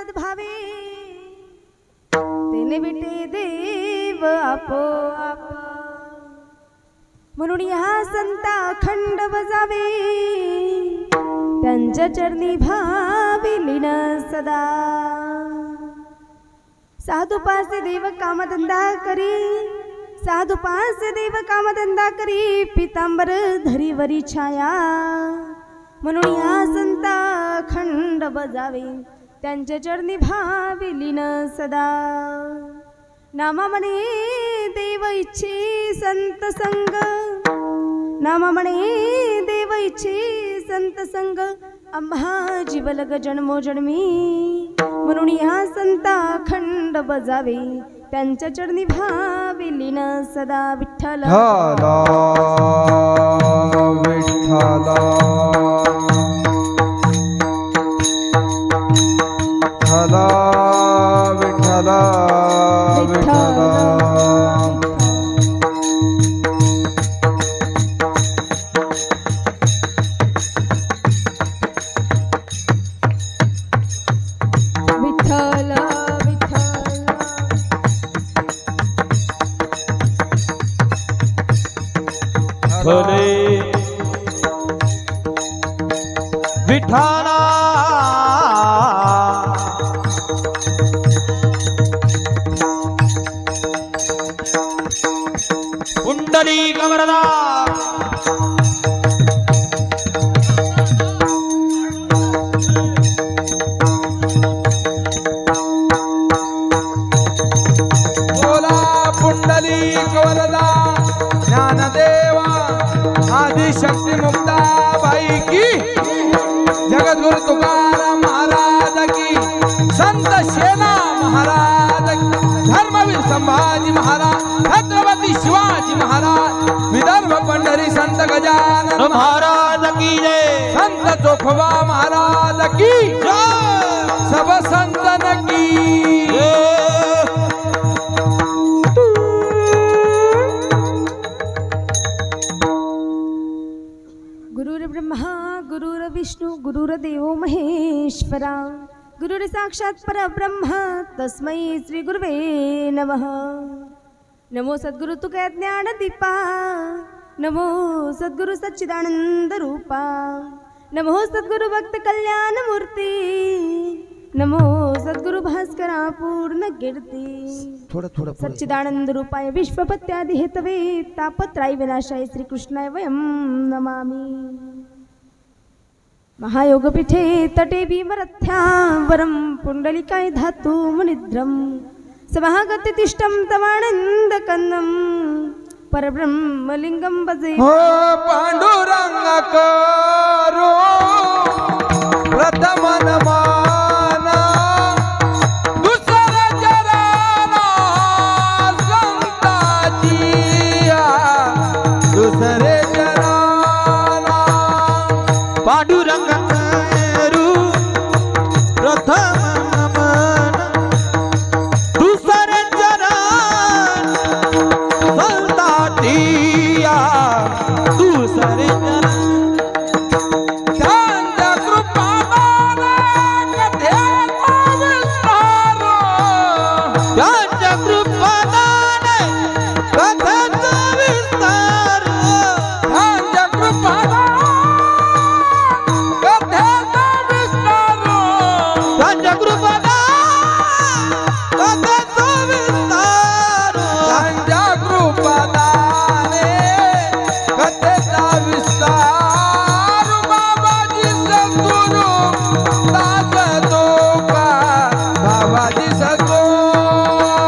सद्भावे तेने भेटे देव आपोआप म्हणून या संता अखंड बजावे त्यांच्या चरणी भावी लीन सदा साधू पासे देव कामधंदा करी साधू पासे देव कामधंदा करी पितांबर धरीवरी छाया म्हणून या संता अखंड बजावे त्यांच्या चरणी भावी लीन सदा नामा म्हणे देव इच्छे संत संग नामा म्हणे देव इच्छे संत संग आम्हा जीवलग जन्मोजन्मी म्हणून ह्या संता अखंड बजावे त्यांच्या चरणी भावी लीन सदा विठ्ठल विठ्ठला विठ्ठला विठ्ठला विठ्ठला कुंडली कमरदा बोला पुंडली कवरदा ज्ञानदेवा आदिशक्ती मुक्ता बाई की जगद्गुरु तुकाराम महाराज की संत सेना महाराज की धर्मवीर संभाजी महाराज छत्रपती शिवाजी महाराज विदर्भ पंढरी संत गजानन महाराज की जय संत चोखोबा महाराज की जय सब संतन की गुरुर्ब्रह्मा गुरुर्विष्णु गुरुर्देव महेश्वरा गुरुर साक्षात परब्रह्म तस्मै श्री गुरुवे नमः नमो सद्गुरु तुका ज्ञान दीपा नमो सद्गुरु सच्चिदानंद रूपा नमो सद्गुरु भक्त कल्याण मूर्ती नमो सद्गुरु भास्करा पूर्ण कीर्ती थोड़ा सच्चिदानंद रूपाय विश्वपत्यादि हेतवे तापत्रय विनाशाय श्री कृष्णाय वयं नमामि महायोगपीठे तटे भीमरथ्यावरं पुंडलिकाय धातु मुनिद्रं समागते तिष्ठं तमानंद कन्नं परब्रह्मलिंगं भजे हो पांडुरंग करो प्रथम नमन दुसर चरण संताजिया दुसरे चरण पांडुरंग करू प्रथम नमन दुसरे चरण संताटिया दुसरे चरण त्यांच्या कृपाने कथेचा विस्तार त्यांच्या कृपादाने कथेचा विस्तार त्यांच्या कृपाने कथेचा विस्तार त्यांच्या कृपादाने कथेचा विस्तार त्यांच्या कृपादाने कथेचा विस्तार बाबाजी सद्गुरु दास तोका बाबाजी सद्गुरु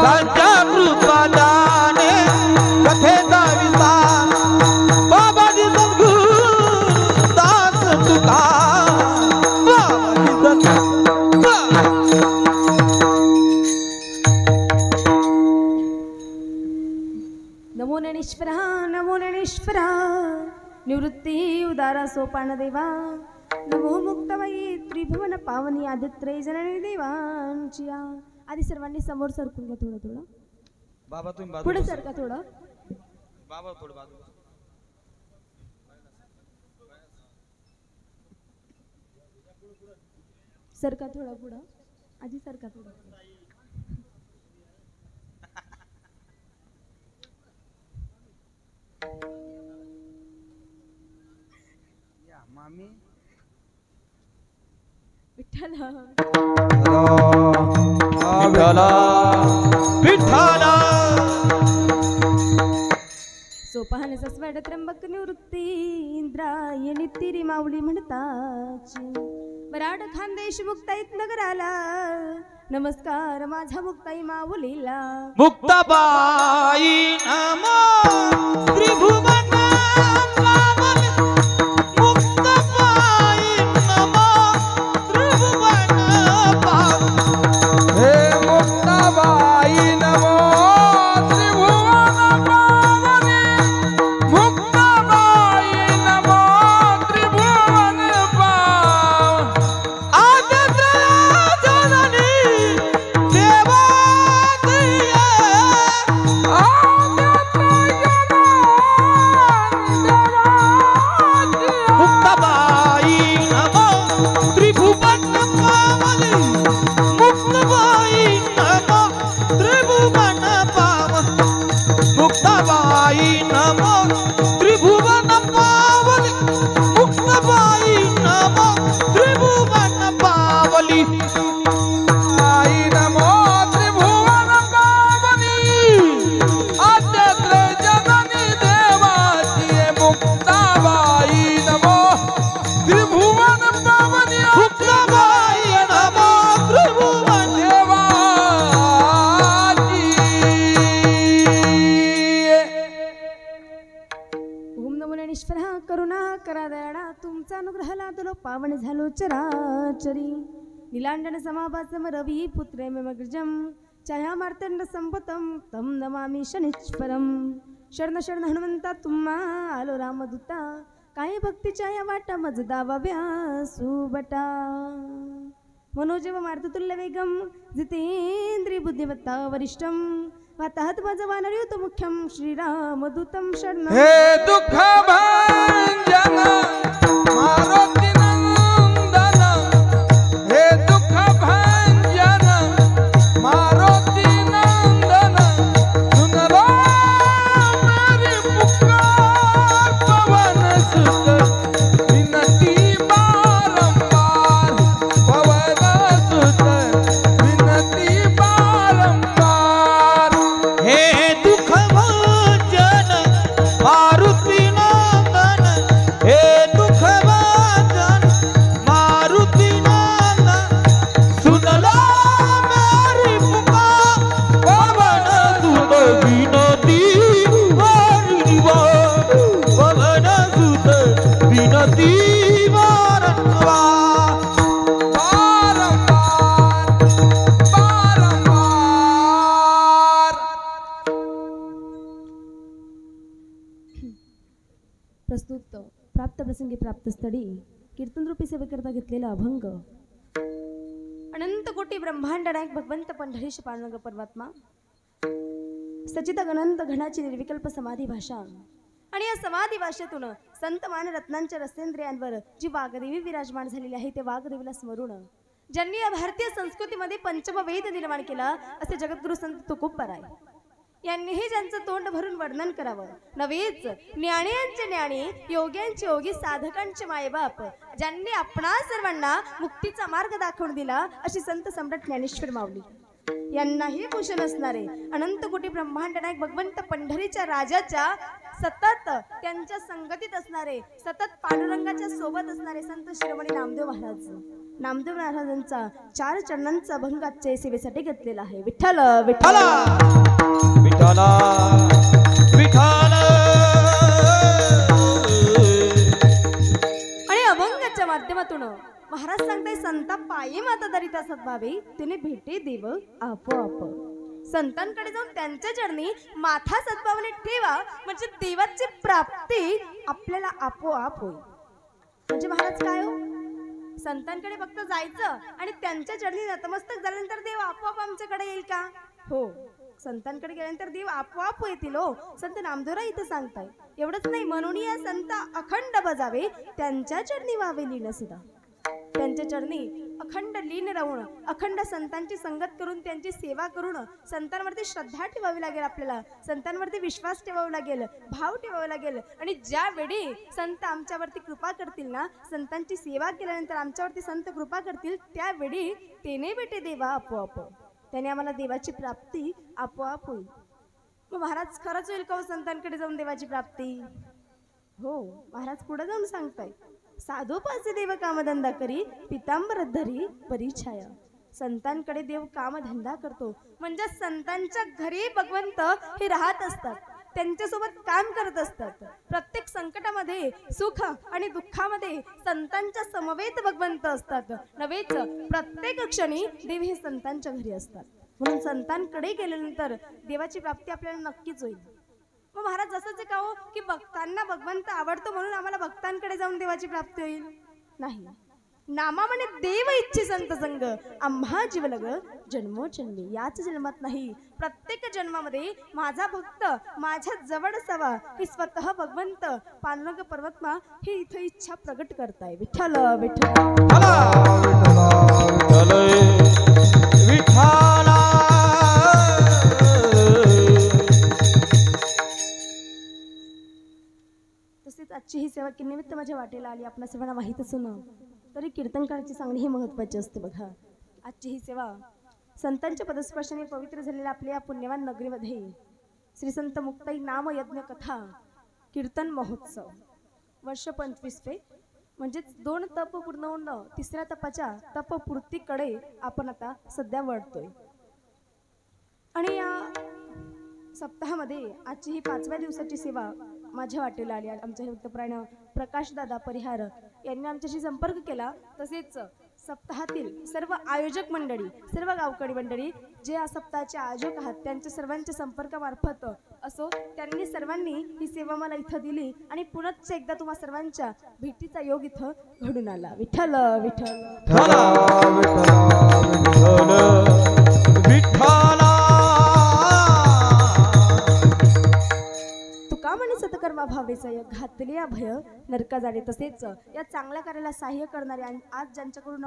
त्यांच्या कृपादाने कथेचा विस्तार बाबाजी सद्गुरु दास तुका बाबाजी सद्गुरु नमो ज्ञानेश्वरा निवृत्ती उदारा सोपान देवा नमो मुक्तबाई त्रिभुवन पावनी आदित्रय जननी देवांची आधी सर्वांनी समोर सरकून घ्या थोडं थोडं बाबा तुम्ही बाजू पुढे सरका थोडं बाबा थोडं बाजू सरका थोडं पुढं आजी सारखा थोडं मामी विठ्ठल विठ्ठला विठ्ठला सोपाहनेचा स्वड त्र्यंबक निवृत्ती इंद्रायणी तिरी माऊली म्हणताची वराड खानदेश मुक्ताईत नगराला नमस्कार माझा मुक्ताई माऊलीला मुक्ताबाई नमो त्रिभुवन पावन मुक्ताबाई नमो त्रिभुवन पावन हे मुक्ताबाई नमो त्रिभुवन पावनी मुक्ताबाई नमो त्रिभुवन पावन आदित्य जननी देवादिये मुक्ताबाई नमो त्रिभुवन पावनी मुक्ताबाई नमो त्रिभुवन पावन मुक्ताबाई नमो त्रिभुवन पावनी मुक्ताबाई नमो त्रिभुवन पावली आई नमो त्रिभुवन पावनी आद्यत्र जननी देवाची मुक्ताबाई नमो त्रिभुवन पावनी मुक्ताबाई नमो त्रिभुवन देवाची ओम नमो ज्ञानेश्वर करुणा करा दयाळा तुमचा अनुग्रह लादलो पावन झालो चराचरी नीलांडन समाभासम रवी पुत्रे मग्रजम छाया मार्तंड संपतम तम नमामि शनीश्वरम शरण शरण हनुमंता तुम्हा आलो रामदूता काही भक्तीच्या या वाटा मज दावाव्या सुबटा मनोजव मार्ततुल्य वेगम जितेंद्रिय बुद्धिमत्ता वरिष्ठम वाताहत माझ वानरयुत मुख्यम श्रीरामदूतम शरण हे दुःख भंजन मारुती नंदन हे दुःख भंजन मारुती नंदन सुन रो मेरी पुकार पवन सुत विनती बारंबार पवन सुत विनती बारंबार हे दुःख भंजन मारुती नंदन हे दुःख भंजन मारुती नंदन सुनला मेरी पुकार पवन सुत विनती वारंवार पवन सुत विनती वारंवार बारंबार प्रस्तुत प्राप्त प्रसंगी प्राप्त स्थळी कीर्तनरूपी सेवेकरता घेतलेला अभंग अनंत कोटी ब्रह्मांड नायक भगवंत पंढरीश पांडुरंग परमात्मा सचित अनंत घनाची निर्विकल्प समाधी भाषा आणि या समाधी भाषेतून संतमान रत्नांच्या रसेंद्रियांवर जी वागदेवी विराजमान झालेली आहे ते वागदेवीला स्मरून ज्यांनी या भारतीय संस्कृतीमध्ये पंचमवेद निर्माण केला असे जगद्गुरु संत तुकोबराय यांनीही ज्यांचं तोंड भरून वर्णन करावं नव्हेच ज्ञानीयांचे ज्ञानी योग्यांचे योगी साधकांचे मायबाप ज्यांनी आपणा सर्वांना मुक्तीचा मार्ग दाखवून दिला अशी संत सम्राट ज्ञानेश्वर माऊली यांनाही भूषण असणारे अनंत कोटी ब्रह्मांड नायक भगवंत पंढरीच्या राजाच्या सतत त्यांच्या संगतीत असणारे सतत पांडुरंगाच्या सोबत असणारे संत शिरोमणी नामदेव महाराजांचा 4 चरणांचा अभंग आजच्या सेवेसाठी घेतलेला आहे विठ्ठल विठ्ठल विठ्ठला विठ्ठला आणि अभंगाच्या माध्यमातून महाराज सांगताय संता पायी माता दरिता सद्भावे तिने भेटे देव आपोआप संतांकडे जाऊन त्यांच्या चरणी माथा सद्भावने ठेवा म्हणजे देवाची प्राप्ती आपल्याला आपोआप होईल म्हणजे महाराज काय हो संतांकडे फक्त जायचं आणि त्यांच्या चरणी नतमस्तक झाल्यानंतर देव आपोआप आमच्याकडे येईल का हो संतांकडे गेल्यानंतर देव आपोआप येतील हो संत नामदेवराय इथं सांगताय एवढंच नाही म्हणून या संत अखंड बजावे त्यांच्या चरणी व्हावे लीन सुद्धा त्यांच्या चरणी अखंड लीन राहून अखंड संतांची संगत करून त्यांची सेवा करून संतांवरती श्रद्धा ठेवावी लागेल, आपल्याला संतांवरती विश्वास ठेवावा लागेल, भाव ठेवावा लागेल. आणि ज्यावेळी संत आमच्यावरती कृपा करतील ना, संतांची सेवा केल्यानंतर आमच्यावरती संत कृपा करतील, त्यावेळी तेने भेटे देवा आपोआप, त्याने आम्हाला देवाची प्राप्ती आपोआप होईल. मग महाराज खरंच होईल का संतांकडे जाऊन देवाची प्राप्ती? हो, महाराज पुढे जाऊन सांगताय, साधोपासे देव कामधंदा करी पितांबर धरी परिछाया. संतांकडे देव कामधंदा करतो म्हणजे संतांच्या घरी भगवंत हे राहत असतात, त्यांच्यासोबत काम करत असतात. प्रत्येक संकटामध्ये सुख आणि दुःखामध्ये संतांच्या समवेत भगवंत असतात. नव्हेच प्रत्येक क्षणी देव हे संतांच्या घरी असतात. म्हणून संतांकडे गेल्यानंतर देवाची प्राप्ती आपल्याला नक्कीच होईल. मग महाराज जसंच का हो की भक्तांना भगवंत आवडतो म्हणून आम्हाला भक्तांकडे जाऊन देवाची प्राप्ती होईल? नाही. नामा म्हणे देव इच्छे संत संग आम्हा जीवलग जन्मोजन्मी, याच जन्मात नाही प्रत्येक जन्मामध्ये माझा भक्त माझ्या जवळ असावा ही स्वतः भगवंत पांडुरंग परमात्मा ही इथं इच्छा प्रगट करताय. विठ्ठल विठ्ठल विठ्ठला. तसेच आजची ही सेवा निमित्त माझ्या वाटेला आली, आपल्या सर्वांना माहीत असून तरी कीर्तनकाराची सांगणे ही महत्त्वाची असते. बघा, आजची ही सेवा संतांच्या पदस्पर्शाने पवित्र झालेल्या आपल्या या पुण्यवान नगरीमध्ये श्री संत मुक्ताई नाम यज्ञ कथा कीर्तन महोत्सव वर्ष 25वे, म्हणजेच 2 तप पूर्ण होऊन 3ऱ्या तपाच्या तपपूर्तीकडे आपण आता सध्या वळतोय. आणि या सप्ताहामध्ये आजची ही 5व्या दिवसाची सेवा माझ्या वाटेला आली. आमच्या भक्तप्राण प्रकाशदादा परिहार यांनी आमच्याशी संपर्क केला. तसेच सप्ताहातील सर्व आयोजक मंडळी, सर्व गावकरी मंडळी जे या सप्ताहाचे आयोजक आहात त्यांच्या सर्वांच्या संपर्कामार्फत असो त्यांनी सर्वांनी ही सेवा मला इथं दिली आणि पुनश्च एकदा तुम्हा सर्वांच्या भेटीचा योग इथं घडून आला. विठ्ठल विठ्ठल म्हणे सतकर्मा भावेसय घातले भय नरका जाणे. तसेच या चांगल्या कार्याला सहाय्य करणारे आज ज्यांच्याकडून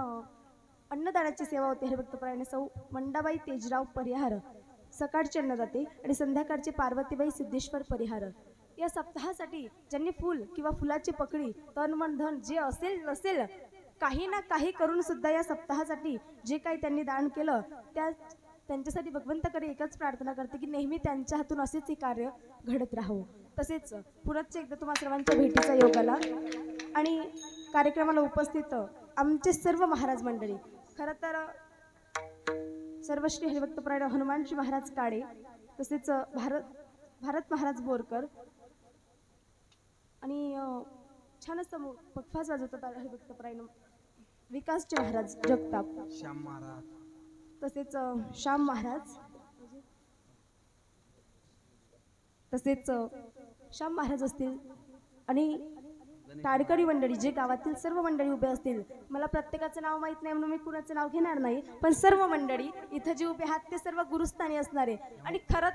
अन्नदानाची सेवा होते हरिभक्तपरायण सौ मंडाबाई तेजराव परिहार, सकाळचे अन्नदाते आणि संध्याकाळचे पार्वतीबाई सिद्धेश्वर परिहार, या सप्ताहासाठी ज्यांनी फूल किंवा फुलाची पकडी तन मन धन जे असेल नसेल काही ना काही करून सुद्धा या सप्ताहासाठी जे काही त्यांनी दान केलं त्यांच्यासाठी भगवंताकडे एकच प्रार्थना करते की नेहमी त्यांच्या हातून असेच हे कार्य घडत राहो. तसेच पुनश्च एकदा तुम्हा सर्वांच्या भेटीचा योग आला आणि कार्यक्रमाला उपस्थित आमचे सर्व महाराज मंडळी, खरं तर सर्वश्री हरिभक्तपरायण हनुमानजी महाराज काळे, तसेच भारत महाराज बोरकर आणि छान असं पखवाज वाजवतात हरिभक्तपरायण विकासचे महाराज जगताप, श्याम महाराज, तसेच श्याम महाराज, तसेच श्याम महाराज असतील आणि टाळकरी मंडळी जे गावातील सर्व मंडळी उभे असतील. मला प्रत्येकाचं नाव माहित नाही म्हणून मी कुणाचं नाव घेणार नाही, पण सर्व मंडळी इथं जे उभे आहात ते सर्व गुरुस्थानी असणारे. आणि खरं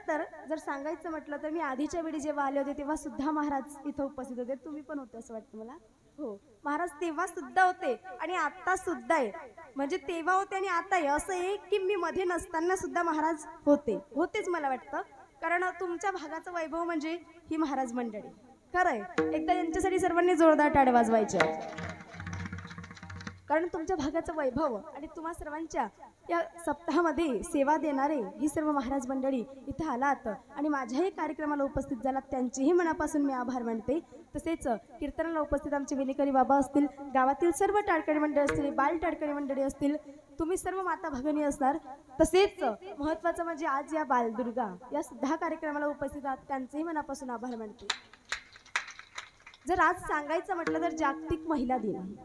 तर जर सांगायचं म्हटलं तर मी आधीच्या वेळी जेव्हा आले होते तेव्हा सुद्धा महाराज इथं उपस्थित होते. तुम्ही पण होते असं वाटतं मला. हो, महाराज तेव्हा सुद्धा होते आणि आता सुद्धा आहे. म्हणजे तेव्हा होते आणि आता आहे असं आहे की मी मध्ये नसताना सुद्धा महाराज होतेच मला वाटतं. कारण तुमच्या भागाचं वैभव म्हणजे ही महाराज मंडळी. खरं आहे, एकदा यांच्यासाठी सर्वांनी जोरदार टाळ्या वाजवायच्या. कारण तुमच्या भागाचं वैभव आणि तुम्हा सर्वांच्या या सप्ताहामध्ये सेवा देणारे ही सर्व महाराज मंडळी इथं आलात आणि माझ्याही कार्यक्रमाला उपस्थित झालात, त्यांचेही मनापासून मी आभार मानते. तसेच कीर्तनाला उपस्थित आमचे विनेकरी बाबा असतील, गावातील सर्व टाळकरी मंडळी असतील, बाल टाळकरी मंडळी असतील, तुम्ही सर्व माता भगिनी असणार. तसेच महत्त्वाचं म्हणजे आज या बालदुर्गा या सुद्धा कार्यक्रमाला उपस्थित आहात, त्यांचेही मनापासून आभार मानते. जर आज सांगायचं म्हटलं तर जागतिक महिला दिन,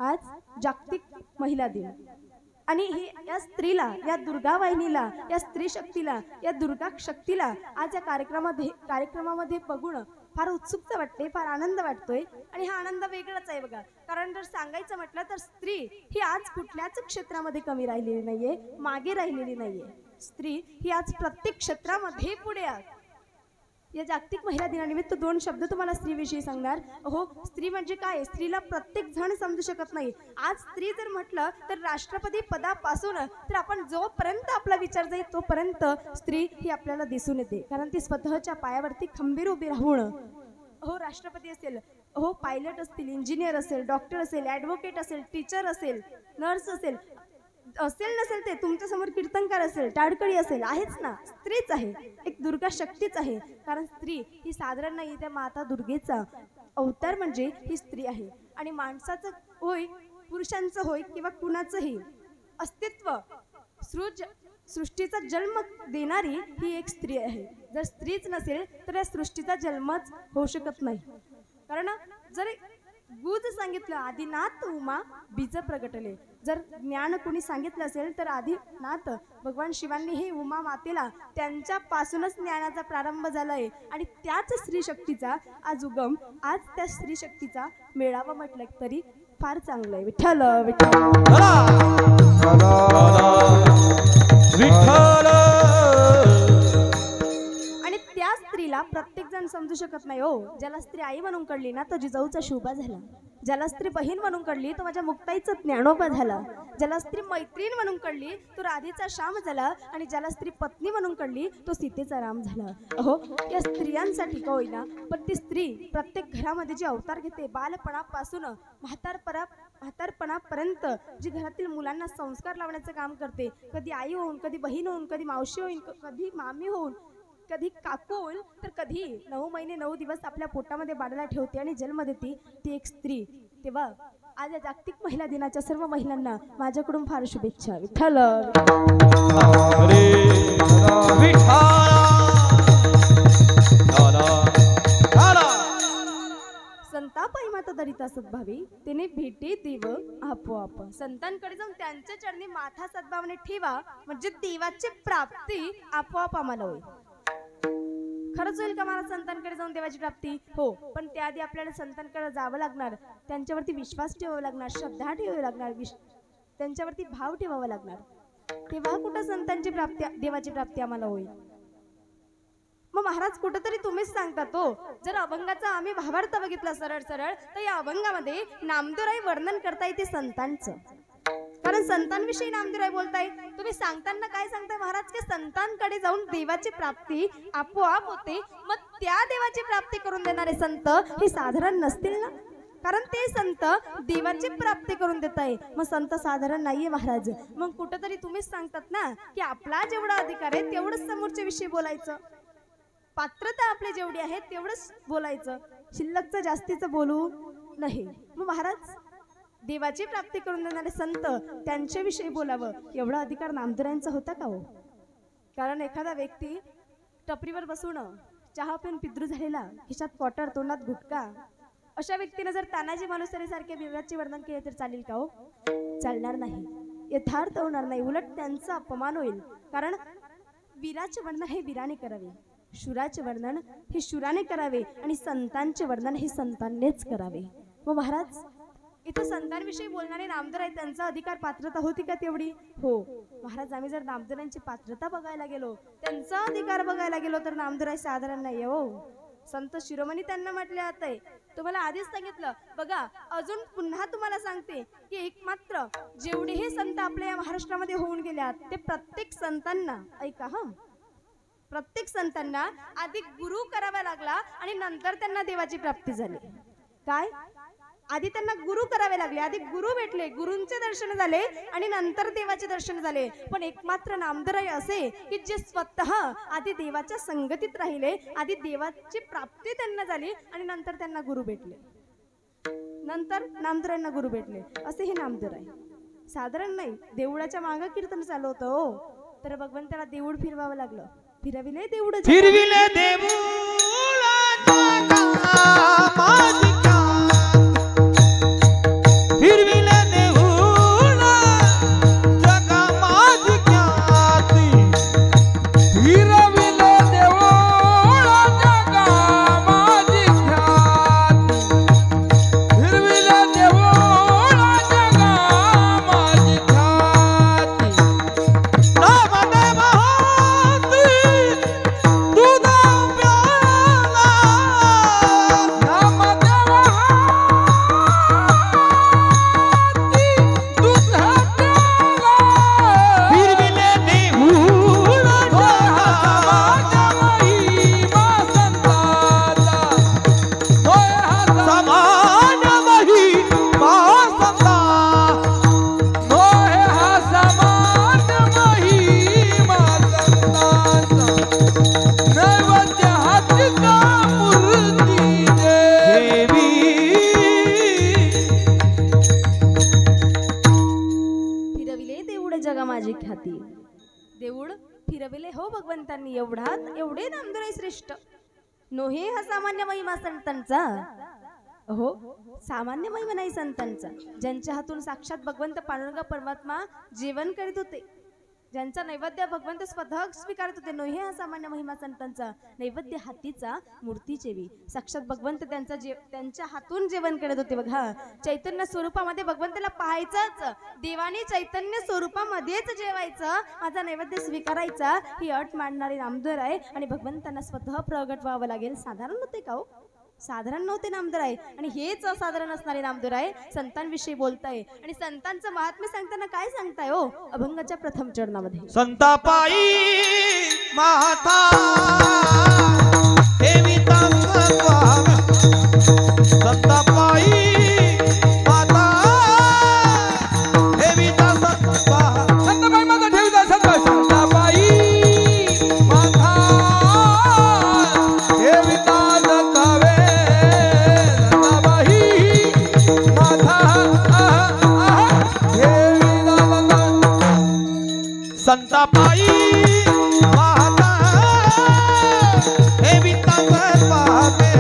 आज जागतिक महिला दिन आणि ही या स्त्रीला, या दुर्गा वाहिनीला, या स्त्री शक्तीला, या दुर्गा शक्तीला आज या कार्यक्रमामध्ये बघून फार उत्सुकता वाटते, फार आनंद वाटतोय. आणि हा आनंद वेगळाच आहे बघा. कारण जर सांगायचं म्हटलं तर स्त्री ही आज कुठल्याच क्षेत्रामध्ये कमी राहिलेली नाहीये, मागे राहिलेली नाहीये. स्त्री ही आज प्रत्येक क्षेत्रामध्ये पुढे आहे. या जागतिक महिला दिनानिमित्त 2 शब्द तुम्हाला स्त्रीविषयी सांगणार. हो, स्त्री म्हणजे काय, स्त्रीला प्रत्येक जण समजू शकत नाही. आज स्त्री जर म्हटलं तर राष्ट्रपती पदापासून तर आपण जोपर्यंत आपला विचार जाईल तोपर्यंत स्त्री ही आपल्याला दिसून येते. कारण ती स्वतःच्या पायावरती खंबीर उभी राहून, हो राष्ट्रपती असेल, हो पायलट असतील, इंजिनियर असेल, डॉक्टर असेल, ॲडव्होकेट असेल, टीचर असेल, नर्स असेल नसेल ते तुमच्यासमोर कीर्तनकार असेल, टाळकळी असेल, आहेच ना, स्त्रीच आहे, एक दुर्गा शक्तीच आहे. कारण स्त्री ही साधारण नाही, त्या माता दुर्गेचा अवतार म्हणजे ही स्त्री आहे. आणि माणसाचं होय, पुरुषांचं होय किंवा कुणाचंही अस्तित्व, सृष्टीचा जन्म देणारी ही एक स्त्री आहे. जर स्त्रीच नसेल तर या सृष्टीचा जन्मच होऊ शकत नाही. कारण जर गुज सांगितलं आदिनाथ उमा बीज प्रगटले, जर ज्ञान कोणी सांगितलं असेल तर आदिनाथ भगवान शिवांनी हे उमा मातेला त्यांच्यापासूनच ज्ञानाचा प्रारंभ झालाय. आणि त्याच स्त्री शक्तीचा आज उगम, आज त्या स्त्री शक्तीचा मेळावा म्हटलं तरी फार चांगलं आहे. विठ्ठल विठ्ठल विठ्ठल. आणि त्या स्त्रीला प्रत्येक जण समजू शकत नाही. हो, ज्याला स्त्री आई म्हणून कळली ना तो जिजाऊचा शोभा झाला, ज्याला स्त्री बहीण म्हणून कळली तो माझ्या मुक्ताईचा ज्ञानोबा झाला, ज्याला स्त्री मैत्रीण म्हणून कळली तो राधेचा श्याम झाला, आणि ज्याला स्त्री पत्नी म्हणून कळली तो सीतेचा राम झाला. हो, या स्त्रियांसाठी का होईना पण ती स्त्री प्रत्येक घरामध्ये जी अवतार घेते, बालपणापासून म्हातारपणापर्यंत जी घरातील मुलांना संस्कार लावण्याचं काम करते, कधी आई होऊन, कधी बहीण होऊन, कधी मावशी होऊन, कधी मामी होऊन, कधी काकू होईल, तर कधी 9 महिने 9 दिवस आपल्या पोटामध्ये बाळाला ठेवते आणि जन्म देते, ती एक स्त्री. तेव्हा आज या जागतिक महिला दिनाच्या सर्व महिलांना माझ्याकडून फार शुभेच्छा. विठ्ठल संतापाई माता दरिता सद्भावी तिने भेटे देव आपोआप. संतांकडे जाऊन त्यांच्या चरणी माथा सद्भावने ठेवा, म्हणजे देवाची प्राप्ती आपोआप आम्हाला होईल. खरंच होईल का मला संतांकडे जाऊन देवाची प्राप्ती? हो, पण त्याआधी आपल्याला संतांकडे जावं लागणार, त्यांच्यावरती विश्वास ठेवावा लागणार, श्रद्धा ठेवावी लागणार, त्यांच्यावरती भाव ठेवावा लागणार. तेव्हा कुठं संतांची प्राप्ती, देवाची प्राप्ती आम्हाला होईल? मग महाराज कुठंतरी तुम्हीच सांगता तो. जर अभंगाचा आम्ही भावार्थ बघितला सरळ सरळ तर या अभंगामध्ये नामदेवराय वर्णन करता येते संतांचं. कारण संतांविषयी नामदेवराय बोलताय, तुम्ही सांगताना काय सांगताय महाराज की संतांकडे जाऊन देवाची प्राप्ती आपोआप होते. मग त्या देवाची प्राप्ती करून देणारे संत हे साधारण नसतील ना, कारण ते संत देवाची प्राप्ती करून देत आहे. मग संत साधारण नाहीये महाराज. मग कुठंतरी तुम्हीच सांगतात ना की आपला जेवढा अधिकार आहे तेवढंच समोरच्या विषयी बोलायचं, पात्रता आपली जेवढी आहे तेवढंच बोलायचं, शिल्लकचं जास्तीचं बोलू नाही. मग महाराज देवाची प्राप्ती करून देणारे संत त्यांच्याविषयी बोलावं एवढा अधिकार नामदेवरायांचा होता का हो? कारण एखादा व्यक्ती टपरीवर बसून चहा पिऊन पिद्रू झालेला, खिशात क्वार्टर, तोंडात गुटखा, अशा व्यक्तीने जर तानाजी मालुसरे सारखे वीराचे वर्णन केले तर चालेल का हो? चालणार नाही, यथार्थ होणार नाही, उलट त्यांचा अपमान होईल. कारण वीराचे वर्णन हे वीराने करावे, शूराचे वर्णन हे शूराने करावे, आणि संतांचे वर्णन हे संतांनीच करावे. मग महाराज इथं संतांविषयी बोलणारे नामदेव आहेत, त्यांचा अधिकार पात्रता होती का तेवढी? हो महाराज, आम्ही जर नामदेवांची पात्रता बघायला गेलो, त्यांचा अधिकार बघायला गेलो तर नामदेव साधारण नाही हो. संत शिरोमणी त्यांना म्हटले जाते, तुम्हाला आधीच सांगितलं बघा. अजून पुन्हा तुम्हाला सांगते की एकमात्र जेवढे हे संत आपल्या या महाराष्ट्रामध्ये होऊन गेल्यात ते प्रत्येक संतांना, ऐका हा, प्रत्येक संतांना आधी गुरु करावा लागला आणि नंतर त्यांना देवाची प्राप्ती झाली. काय? आधी त्यांना गुरु करावे लागले, आधी गुरु भेटले, गुरूंचे दर्शन झाले आणि नंतर देवाचे दर्शन झाले. पण एकमात्र नामदेव असे की जे स्वतः आधी देवाच्या संगतीत राहिले, आधी देवाची प्राप्ती त्यांना झाली आणि नंतर त्यांना गुरु भेटले, नंतर नामदेवांना गुरु भेटले. असे हे नामदेव आहे, साधारण नाही. देवळाच्या मागे कीर्तन चालू होतं हो, तर भगवंताला देऊळ फिरवावं लागलं. फिरविले देऊळ, फिरविले देऊळ बघा माझी ख्याती. देऊळ फिरविले हो भगवंतांनी, एवढे नामदुराई श्रेष्ठ. नोहे हा सामान्य महिमा संतांचा, हो सामान्य महिमा नाही संतांचा. ज्यांच्या हातून साक्षात भगवंत पांडुरंग परमात्मा जेवण करीत होते, ज्यांचा नैवेद्य भगवंत स्वतः स्वीकारत होते. नोहे हा सामान्य महिमा संतांचा. नैवेद्य हातीचा मूर्ती जेवी. साक्षात भगवंत त्यांच्या हातून जेवण करत होते बघा. चैतन्य स्वरूपामध्ये भगवंताला पाहायचंच, देवाने चैतन्य स्वरूपामध्येच जेवायचं, माझा नैवेद्य स्वीकारायचा, ही अट मांडणारी नामदेव आहे. आणि भगवंतांना स्वतः प्रगट व्हावं लागेल. साधारण होते का हो? साधारण नव्हते नामदेव आहे. आणि हेच असाधारण असणारे नामदेव आहे संतांविषयी बोलताय. आणि संतांचं महात्म्य सांगताना काय सांगताय हो? अभंगाच्या प्रथम चरणामध्ये संतापायी माता ठेविता सत्वा, संतापायी माता ठेविता सत्वा, संताबाई माता ठेविता सत्वा, संताबाई माता ठेविता सत्वावे, संताबाई माता ठेविता संतापायी माता ठेविता सत्वावे,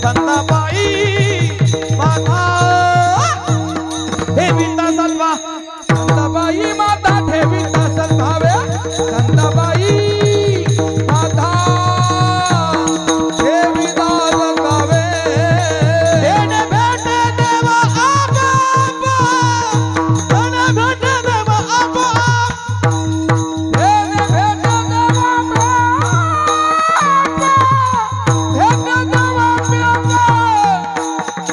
संतापायी माता ठेविता सत्वा, संताबाई माता ठेविता सत्वावे, संताबाई माता ठेविता सत्वावे. देणे भेट देवा आपोआप, देणे भेट देवा आपोआप, भेट भेट देवा भेट देवा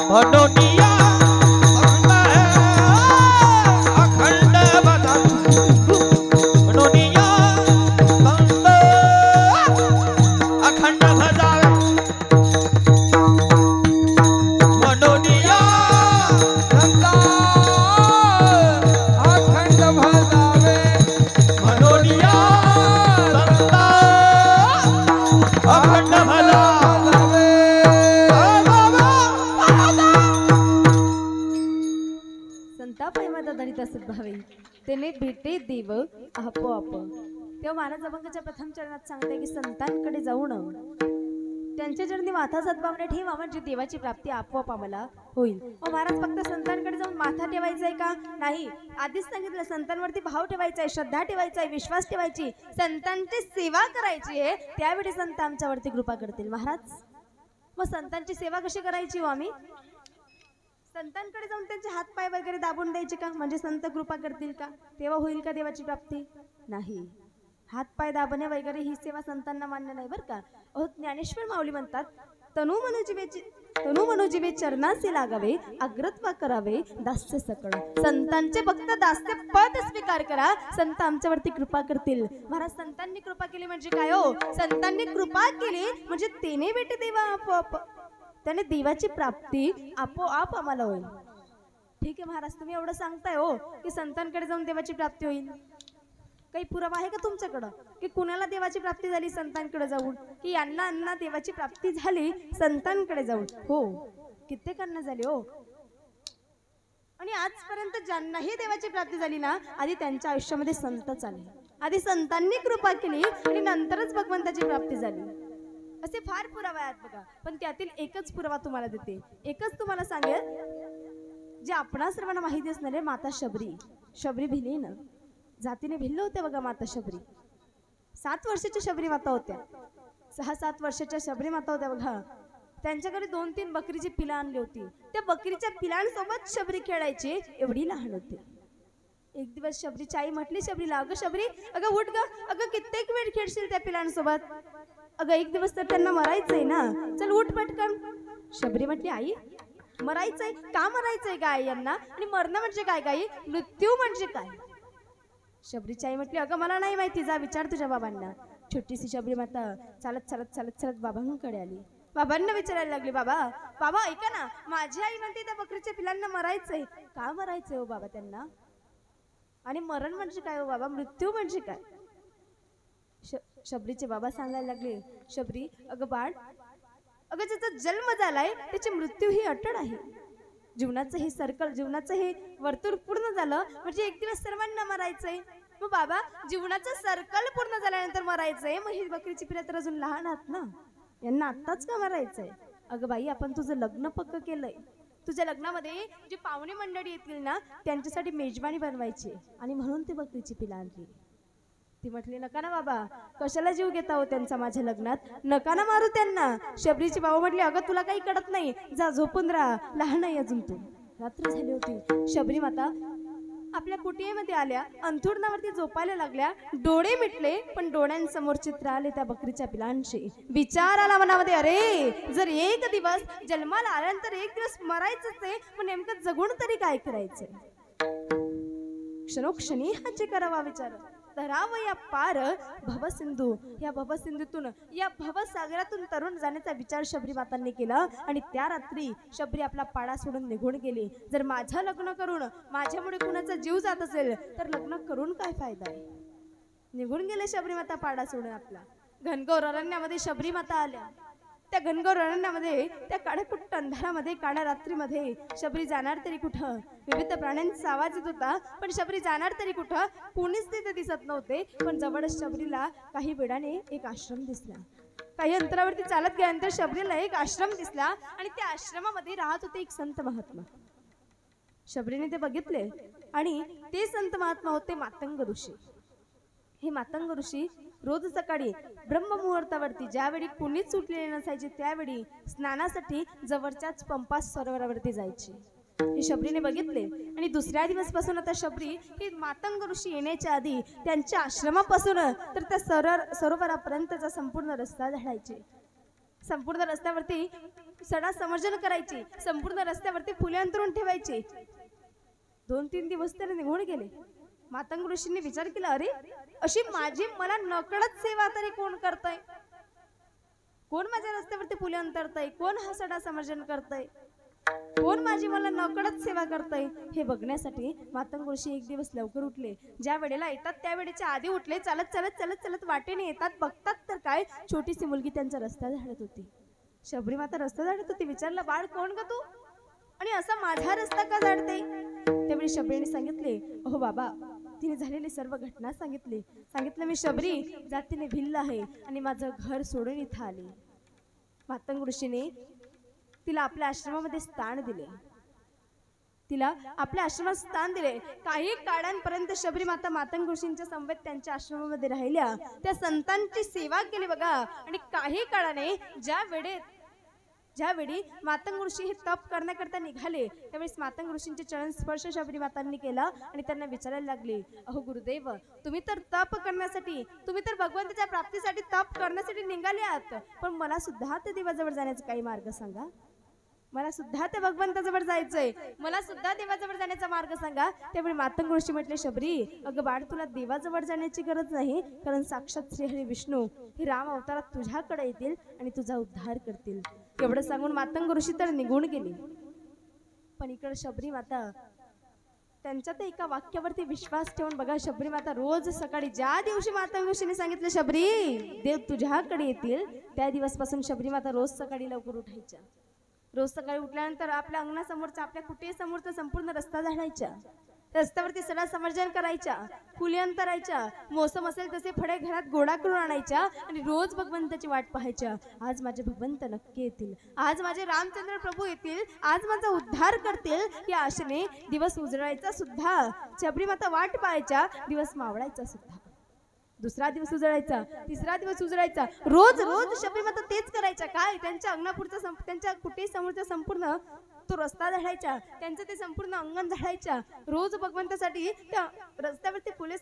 मनोनिया अखंड बदा, मनोनिया अखंड भजावे, मनोनिया संता अखंड भजावे, मनोनिया संता अखंड भला. संतापाई माता दलित सद्भावे, तेने भेटे देव आपोआप. तेव्हा महाराज अभंगाच्या प्रथम चरणात सांगते की संतांकडे जाऊन त्यांच्या चरणी माथा सद्भावने ठेवा, म्हणजे देवाची प्राप्ती आपोआप आम्हाला होईल. मग महाराज फक्त संतांकडे जाऊन माथा ठेवायचा आहे का? नाही. आधीच सांगितलं संतांवरती भाव ठेवायचा आहे, श्रद्धा ठेवायचा आहे, विश्वास ठेवायची, संतांची सेवा करायची आहे. त्यावेळी संत आमच्यावरती कृपा करतील महाराज. मग संतांची सेवा कशी करायची हो आम्ही? संतांकडे जाऊन त्यांचे हात पाय वगैरे दाबून द्यायचे का? म्हणजे संत कृपा करतील का? तेव्हा होईल का देवाची प्राप्ती? नाही. हात पाय दाबणे वगैरे ही सेवा संतांना मान्य नाही बरं का. ज्ञानेश्वर माऊली म्हणतात, तनु मनोजीवे चरणाचे लागावे, अग्रत्व करावे दास्य सकळ. संतांचे फक्त दास्य पद स्वीकार करा, संत आमच्यावरती कृपा करतील. महाराज संतांनी कृपा केली म्हणजे काय हो? संतांनी कृपा केली म्हणजे तेने भेटे देवा आपोआप, त्याने देवाची प्राप्ती आपोआप आम्हाला होईल. ठीक आहे महाराज, तुम्ही एवढं सांगताय हो की संतांकडे जाऊन देवाची प्राप्ती होईल. काही पुरावा आहे का तुमच्याकडं की कुणाला देवाची प्राप्ती झाली संतांकडे जाऊन, की यांना देवाची प्राप्ती झाली संतांकडे जाऊन? हो, कित्येकांना झाली हो. आणि आजपर्यंत ज्यांनाही देवाची प्राप्ती झाली ना, आधी त्यांच्या आयुष्यामध्ये संत चालले, आधी संतांनी कृपा केली आणि नंतरच भगवंताची प्राप्ती झाली. असे फार पुरावे आहेत बघा. पण त्यातील एकच पुरावा तुम्हाला देते, एकच तुम्हाला सांगेल जे आपणा सर्वांना माहिती असणारे. माता शबरी भिली ना, जातीने भिल्ल होत्या बघा माता शबरी. 7 वर्षाच्या शबरी माता होत्या, 6-7 वर्षाच्या शबरी माता होत्या बघा. त्यांच्याकडे 2-3 बकरीची पिलं आणली होती. त्या बकरीच्या पिलांसोबत शबरी खेळायची, एवढी लहान होती. एक दिवस शबरीची आई म्हटली शबरीला, अगं शबरी, अगं उठ ग, अगं कित्येक वेळ खेळशील त्या पिलांसोबत, अगं एक दिवस तर त्यांना मरायचंय ना, चल उठ पटकन. शबरी म्हटली, आई मरायचंय का? मरायचंय का आई यांना? आणि मरणं म्हणजे काय? काही मृत्यू म्हणजे काय? शबरीची आई म्हटली, अगं मला नाही माहिती, जा विचार तुझ्या बाबांना. छोटीशी शबरी माता चालत चालत चालत चालत बाबांकडे आली. बाबांना विचारायला लागली, बाबा ऐका ना, माझी आई म्हणते त्या बकरीच्या पिलांना मरायचंय. का मरायचंय हो बाबा त्यांना? आणि मरण म्हणजे काय हो बाबा? मृत्यू म्हणजे काय? शबरीचे बाबा सांगायला लागले, शबरी अगं बाळ, अगं ज्याचा जन्म झालाय त्याची मृत्यू ही अटळ आहे. जीवनाचं हे सर्कल, जीवनाचं हे वर्तुळ पूर्ण झालं म्हणजे एक दिवस सर्वांना मरायचंय. मग बाबा जीवनाचं सर्कल पूर्ण झाल्यानंतर मरायचंय, मग ही बकरीची पिल्लं तर अजून लहान आहात ना, यांना आत्ताच का मरायचंय? अगं बाई, आपण तुझं लग्न पक्क केलंय. तुझ्या लग्नामध्ये जे पाहुणे मंडळी येतील ना त्यांच्यासाठी मेजवानी बनवायची आणि म्हणून ती बकरीची पिल्लं आणली. ती म्हटली नका ना बाबा, कशाला जीव घेता हो त्यांचा माझ्या लग्नात, नका ना मारू त्यांना. शबरीची बाबा म्हटले अगं तुला काही कळत नाही, जा झोपून राहा, लहान नाही अजून तू. रात्र झाली होती. शबरी माता आपल्या कुटियेमध्ये आल्या, अंथरुणावरती झोपायला लागल्या. डोळे मिटले पण डोळ्यांसमोर चित्र आले त्या बकरीच्या पिलांचे. विचार आला मनामध्ये, अरे जर एक दिवस जन्माला आल्यानंतर एक दिवस मरायचंच आहे, मग नेमकं जगून तरी काय करायचंय? क्षणोक्षणी हाचे करावा विचार. धराव या पार भवसिंधू, या भवसिंधूतून, या भवसागरातून तरुण जाण्याचा विचार शबरी मातांनी केला. आणि त्या रात्री शबरी आपला पाडा सोडून निघून गेली. जर माझं लग्न करून माझ्यामुळे कुणाचा जीव जात असेल तर लग्न करून काय फायदा आहे? निघून गेले शबरी माता पाडा सोडून आपला. घनघोर अरण्यामध्ये शबरी माता आल्या. त्या घनघोर अरण्यामध्ये, त्या काळ्याकुट्ट अंधारामध्ये, काळ्या रात्रीमध्ये शबरी जाणार तरी कुठं? विविध प्राण्यांचा आवाज येत होता पण शबरी जाणार तरी कुठं? कोणीच तिथे दिसत नव्हते. पण जवळच शबरीला काही वेळाने एक आश्रम दिसला. काही अंतरावरती चालत गेल्यानंतर शबरीला एक आश्रम दिसला आणि त्या आश्रमामध्ये राहत होते एक संत महात्मा. शबरीने ते बघितले आणि ते संत महात्मा होते मातंग ऋषी. हे मातंग ऋषी रोज सकाळी ब्रह्ममुहूर्तावरती, ज्यावेळी कुणीच सुटलेले नसायचे त्यावेळी स्नानासाठी जवळच्याच पंपा सरोवरावरती जायचे. हे शबरीने बघितले आणि दुसऱ्या दिवसपासून आता शबरी हे मातंग ऋषी येण्याच्या आधी त्यांच्या आश्रमापासून तर त्या सरोवरापर्यंतचा संपूर्ण रस्ता झाडायचे. संपूर्ण रस्त्यावरती सडा समर्जन करायची. संपूर्ण रस्त्यावरती फुले अंतरून ठेवायचे. 2-3 दिवस तर निघून गेले. मातंग ऋषींनी विचार केला, अरे अशी माझी मला नकळत सेवा तरी कोण करतय? कोण माझ्या रस्त्यावरती फुले अंतरतय? कोण हा सडा समर्जन करतय? कोण माझी मला नकळत सेवा करतय? हे बघण्यासाठी मातंग ऋषी एक दिवस लवकर उठले. ज्या वेळेला येतात त्या वेळेच्या आधी उठले. चालत चालत चालत चालत वाटेने येतात. बघतात तर काय, छोटीशी मुलगी त्यांचा रस्ता झाडत होती. शबरी माता रस्ता झाडत होती. विचारलं, बाळ कोण ग तू आणि असा माझा रस्ता का झाडते? त्यावेळी शबरीने सांगितले, अहो बाबा, तिने झालेली सर्व घटना सांगितलं मी शबरी जातीने भिल्ल आहे आणि माझं घर सोडून इथं आले. मातंग ऋषीने तिला आपल्या आश्रमामध्ये स्थान दिले. तिला आपल्या आश्रमात स्थान दिले. काही काळांपर्यंत शबरी माता मातंग ऋषींच्या समवेत त्यांच्या आश्रमामध्ये राहिल्या. त्या संतांची सेवा केली बघा. आणि काही काळाने ज्यावेळी मातंग ऋषी हे तप करण्याकरता निघाले त्यावेळेस मातंग ऋषींचे चरण स्पर्श शबरी मातांनी केला आणि त्यांना विचारायला लागले, अहो गुरुदेव, तुम्ही तर तप करण्यासाठी, तुम्ही तर भगवंताच्या प्राप्तीसाठी तप करण्यासाठी निघाले आहात, पण मला सुद्धा त्या देवाजवळ जाण्याचा काही मार्ग सांगा. मला सुद्धा त्या भगवंताजवळ जायचंय, मला सुद्धा देवाजवळ जाण्याचा मार्ग सांगा. त्यावेळी मातंग ऋषी म्हटले, शबरी अगं बाळ, तुला देवाजवळ जाण्याची गरज नाही, कारण साक्षात श्रीहरी विष्णू हे राम अवतारात तुझ्याकडे येतील आणि तुझा उद्धार करतील. एवढं सांगून मातंग ऋषी तर निघून गेले. पण इकडे शबरी माता त्यांच्या त्या एका वाक्यावरती विश्वास ठेवून बघा, शबरी माता रोज सकाळी, ज्या दिवशी मातंग ऋषीने सांगितलं शबरी देव तुझ्याकडे येतील, त्या दिवसपासून शबरी माता रोज सकाळी लवकर उठायच्या. रोज सकाळी उठल्यानंतर आपल्या अंगणासमोरचा, आपल्या कुटीसमोरचा संपूर्ण रस्ता झाडायच्या. रस्त्यावरती सडा समर्जन करायच्या, फुले अंतरायच्या, मोसम असेल तसे फळे घरात गोळा करून आणायच्या आणि रोज भगवंताची वाट पाहायच्या. आज माझे भगवंत नक्की येतील, आज माझे रामचंद्र प्रभू येतील, आज माझा उद्धार करतील, या आशेने दिवस उजळायचा सुद्धा, शबरी माता वाट पाहायच्या. दिवस मावळायचा सुद्धा. दुसरा दिवस उजळायचा, तिसरा दिवस उजळायचा. रोज रोज शबरी माता तेच करायच्या. काय, त्यांच्या अंगणापुरचा, त्यांच्या कुठे समोरचा संपूर्ण तो रस्ता झाडायचा, त्यांचं ते संपूर्ण अंगण झाडायच्या. रोज भगवंतासाठी त्या रस्त्यावरती फुले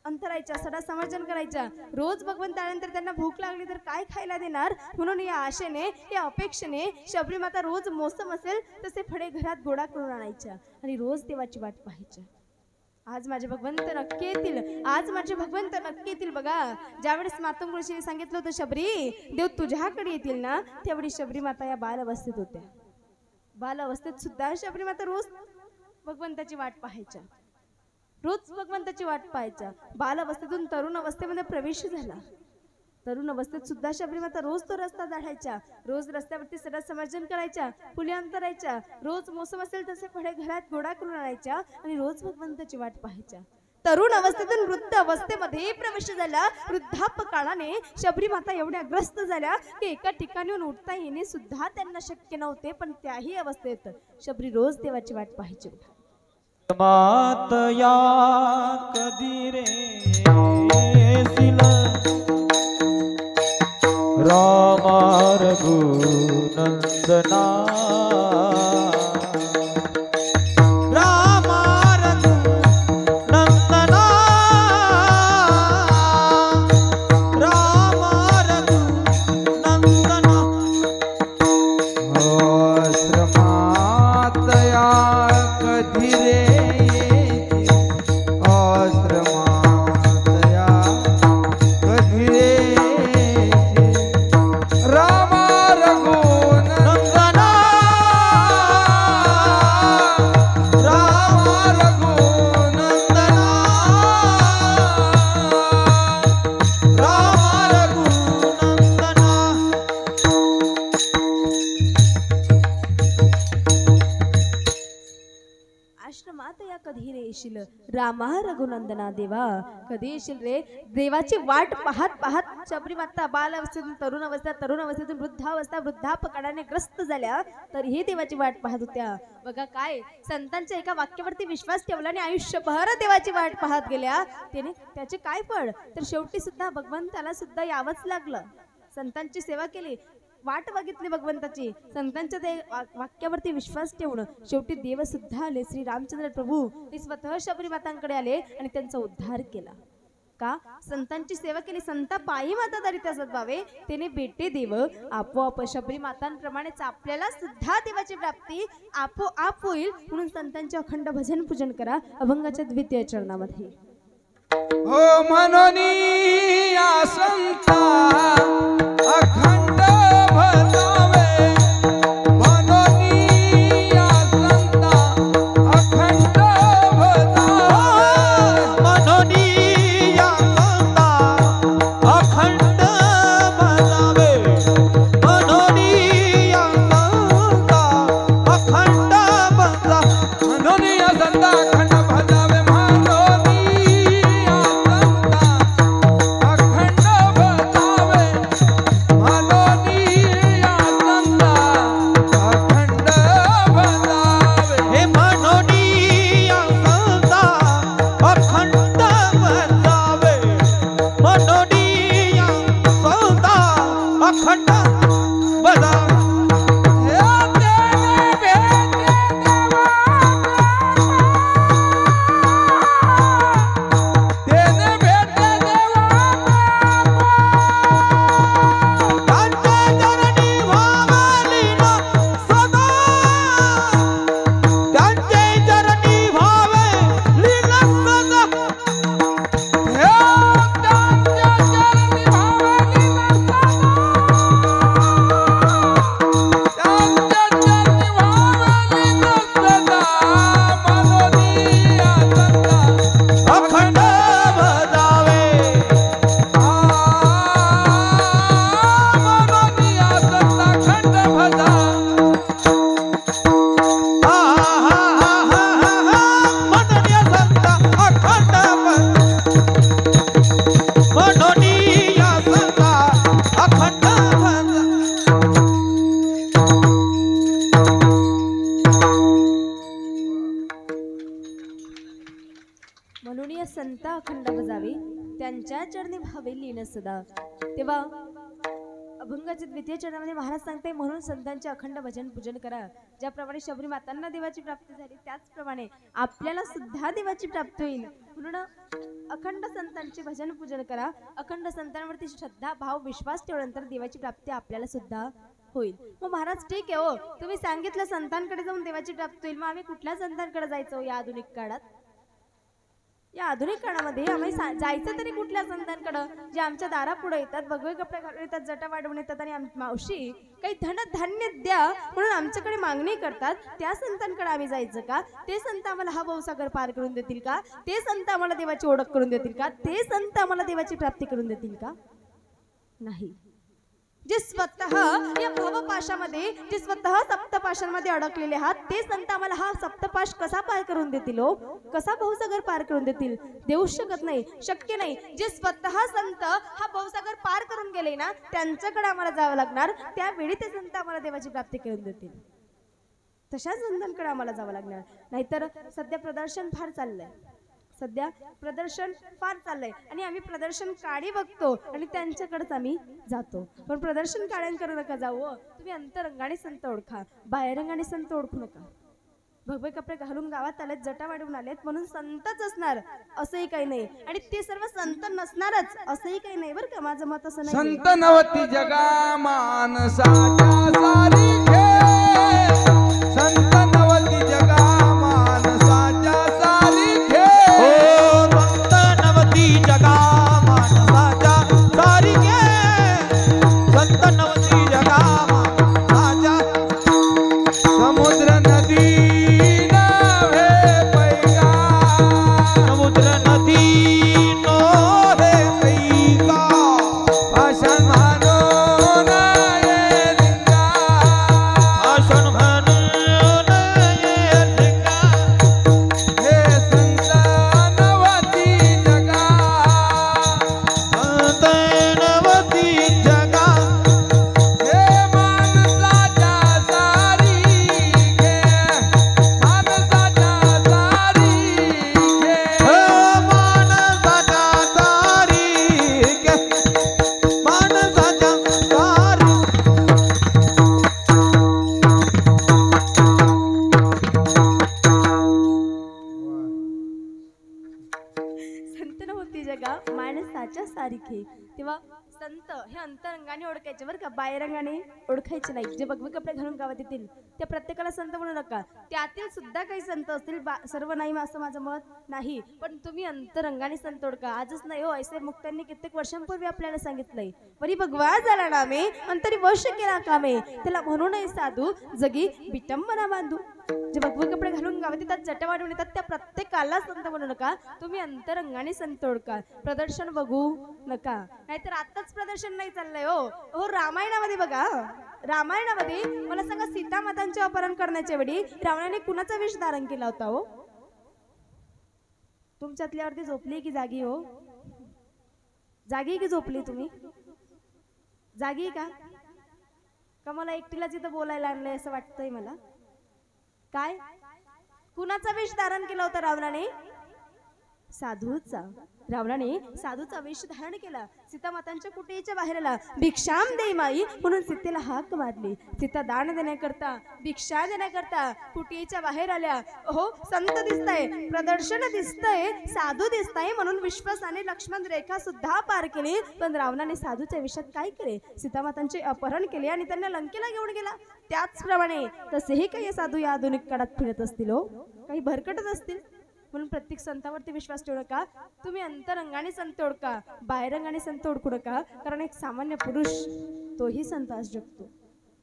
अंतरायच्या, सडा समर्जन करायच्या. रोज भगवंत आल्यानंतर त्यांना भूक लागली तर काय खायला देणार, म्हणून या आशेने, या अपेक्षेने शबरी माता रोज मोसम असेल तसे फळे घरात गोळा करून आणायच्या आणि रोज देवाची वाट पाहायच्या. आज माझे भगवंत नक्की येतील, आज माझे भगवंत नक्की येतील. बघा, ज्यावेळेस मातंग ऋषीने सांगितलं होतं शबरी देव तुझ्याकडे येतील ना, त्यावेळी शबरी माता या बाल अवस्थेत होत्या. बाल अवस्थेत सुद्धा शबरी माता रोज भगवंताची वाट पाहायच्या, रोज भगवंताची वाट पाहायच्या. बाल अवस्थेतून तरुण अवस्थेमध्ये प्रवेश झाला. तरुण अवस्थेत सुद्धा शबरीमाता रोज तो रस्ता दाढायच्या, रोज रस्त्यावरती सरळ समर्जन करायच्या, पुली अंतरायच्या, रोज मोसम असेल तसे फळे घरात गोळा करून आणायच्या आणि रोज भगवंताची वाट पाहायच्या. तरुण अवस्थेतून वृद्ध अवस्थेमध्ये प्रवेश झाला. वृद्धापकाळाने शबरीमाता एवढ्या ग्रस्त झाल्या की एका ठिकाणून उठता येणे सुद्धा त्यांना शक्य नव्हते. पण त्याही अवस्थेत शबरी रोज देवाची वाट पाहायची. मातया कधी रे सिल राम रघुनंदना राम रघुनंदना राम रघुनंदना आश्रमातया कधी रे आश्रमातया कधी रे राम रघुनंदना राम रघुनंदना राम रघुनंदना आश्रमात या कधी रे येशील रामा रघुनंदना देवा, कधी येशील रे. देवाची वाट पाहत पाहत शबरीमाता बाल अवस्थेतून तरुण अवस्था, तरुण अवस्थेतून वृद्धावस्था, वृद्धापकाळाने ग्रस्त झाल्या तरीही देवाची वाट पाहत होत्या. बघा काय संतांच्या एका वाक्यावरती विश्वास ठेवला आणि आयुष्यभर देवाची वाट पाहत गेल्या. त्याने त्याचे काय फळ, तर शेवटी सुद्धा भगवंताला सुद्धा यावंच लागलं. संतांची सेवा केली, वाट बघितली भगवंताची, संतांच्या वाक्यावरती विश्वास ठेवणं, शेवटी देव सुद्धा आले. श्री रामचंद्र प्रभू ते स्वतः शबरीमातांकडे आले आणि त्यांचा उद्धार केला. का संतांची सेवा केली, संता पायी माता दारित असत भावे, त्याने बेटे देव आपोआप शबरीमातांप्रमाणेच आपल्याला सुद्धा देवाची प्राप्ती आपोआप होईल. म्हणून संतांचे अखंड भजन पूजन करा अभंगाच्या द्वितीय चरणामध्ये. हो म्हणून या संता अखंड भजावे, म्हणून या संता अखंड भजावे, म्हणून या संता अखंड भजावे, म्हणून या संता अखंड भजा, म्हणून या संता अखंड भजावे, म्हणून या संता अखंड भजावे, म्हणून या संता अखंड भजावे. हे म्हणून या संता अखंड भजावे, म्हणून या संता अखंड भजावे. हे देवे भेटे देवा, देने भेटे देवा, त्यांच्या चरणी व्हावली ना सदा, त्यांचे चरणी व्हावली ना सदा, हे त्यांच्या चरणी भावली नसता, त्यांच्या चरणी भावली नसता, म्हणून या संता अखंड भजावे, म्हणून या संता अखंड भजा. म्हणून या संता अखंड भजा, म्हणून या संता अखंड भजा. म्हणून या संता अखंड बजावे, त्यांच्या चरणी भावे लीन सदा. तेव्हा अभंगाच्या द्वितीय चरणामध्ये महाराज सांगते, म्हणून संतांचे अखंड भजन पूजन करा. ज्याप्रमाणे शबरी मातांना देवाची प्राप्ती झाली त्याचप्रमाणे आपल्याला सुद्धा देवाची प्राप्ती होईल. म्हणून अखंड संतांचे भजन पूजन करा. अखंड संतांवरती श्रद्धा भाव विश्वास ठेवल्यानंतर देवाची प्राप्ती आपल्याला सुद्धा होईल. मग महाराज ठीक आहे हो, तुम्ही सांगितलं संतांकडे जाऊन देवाची प्राप्ती होईल, मग आम्ही कुठल्या संतांकडे जायचं या आधुनिक काळात? या आधुनिक काळामध्ये आम्ही जायचं तरी कुठल्या संतांकडं जे आमच्या दारापुढे येतात, भगवे कपडे घालून येतात, जटा वाढवून येतात आणि मावशी काही धनधान्य द्या म्हणून आमच्याकडे मागणी करतात, त्या संतांकडे आम्ही जायचं का? ते संत आम्हाला हा भवसागर पार करून देतील का? ते संत आम्हाला देवाची ओळख करून देतील का? ते संत आम्हाला देवाची प्राप्ती करून देतील का? नाही. जे स्वतः या भवपाशामध्ये जे स्वतः सप्तपाशांमध्ये अडकलेले आहात ते संत आम्हाला हा सप्तपाश कसा पार करून देतील हो, कसा भवसागर पार करून देतील? देऊ शकत नाही, शक्य नाही. जे स्वतः संत हा भवसागर पार करून गेले ना त्यांच्याकडे आम्हाला जावं लागणार, त्यावेळी ते संत आम्हाला देवाची प्राप्ती करून देतील. तशाच संतांकडे आम्हाला जावं लागणार. नाहीतर सध्या प्रदर्शन फार चाललंय, सध्या प्रदर्शन फार चाललंय आणि आम्ही प्रदर्शन काढी बघतो आणि त्यांच्याकडेच आम्ही जातो. पण प्रदर्शन काढ्यान करू नका जाऊ. तुम्ही अंतरंगाने संत ओळखा, बाहेरंगाने संत ओळखू नका. भगवे कपडे घालून गावात आलेत, जटा वाढवून आलेत म्हणून संतच असणार असंही काही नाही, आणि ते सर्व संत नसणारच असंही काही नाही बरं का. माझं मत असं नाही. संत नवती जगा मानसाच्या सारिखे, संत नवती जगा मानसाच्या सारिखे. हो संत नवती जगा मानसाच्या सारिखे, संत नवती जगा मानसाच्या. समुद्र नदी नव्हे पैगा, समुद्र नदी नोहे पैगा, भाषण म्हणून ये लिंगा, भाषण म्हणून ये लिंगा. हे संत नवती जगा, संत नवती जगा, हे माणसाच्या सारिखे, माणसाच्या सारिखे. हो मानसाच्या सारिखे, मानसाच्या सारिखे. संत नव्हती जगा माणसाच्या सारिखे. तेव्हा संत हे अंतरंगाने ओळखायचे बरं का, बाहेरंगाने ओळखायचे नाही. जे भगवे कपडे घालून गावात येतील त्या प्रत्येकाला संत म्हणू नका. त्यातील सुद्धा काही संत असतील, सर्व नाही असं माझं मत नाही, पण तुम्ही अंतरंगाने संत ओळखा. आजच नाही हो, ऐसे मुक्तांनी कित्येक वर्षांपूर्वी आपल्याला सांगितलंय. परी भगवा झाला नामे अंतरी वश केला कामे, त्याला म्हणू नये साधू जगी विटंबना बांधू. जे भगवे कपडे घालून गावात येतात, जटा वाढवून येतात त्या प्रत्येकाला संत म्हणू नका. तुम्ही अंतरंगाने संत ओळखा, प्रदर्शन बघू नका. नाहीतर आताच प्रदर्शन नाही चाललंय हो. हो रामायणामध्ये बघा, रामायणामध्ये मला सांगा, सीता मातांचे अपहरण करण्याच्या वेळी रावणाने कुणाचा वेश धारण केला होता हो? तुमच्यातल्या अर्धी झोपली की जागी हो? जागी की झोपली तुम्ही? जागी का? का मला एकटीला जिथं बोलायला आणलंय असं वाटतंय मला? काय कुणाचा वेश धारण केला होता रावणाने? साधूचा. रावणाने साधूचा वेश धारण केला. सीता मातांच्या कुटीच्या बाहेर आला. भिक्षाम दे माई म्हणून सीतेला हाक मारली. सीता दान देण्याकरता, भिक्षा देण्याकरता कुटीच्या बाहेर आल्या. हो संत दिसताय, प्रदर्शन दिसतंय, साधू दिसताय म्हणून विश्वासाने लक्ष्मण रेखा सुद्धा पार केली. पण रावणाने साधूच्या वेशात काय केले? सीता मातांचे अपहरण केले आणि त्यांना लंकेला घेऊन गेला. त्याचप्रमाणे तसेही काही साधू या आधुनिक काळात फिरत असतील हो, काही भरकटत असतील. म्हणून प्रत्येक संतावरती विश्वास ठेवू नका. तुम्ही अंतरंगाने संत ओळखा, बाहेरंगाने संत ओळखू नका. कारण एक सामान्य पुरुष तोही संत असू शकतो,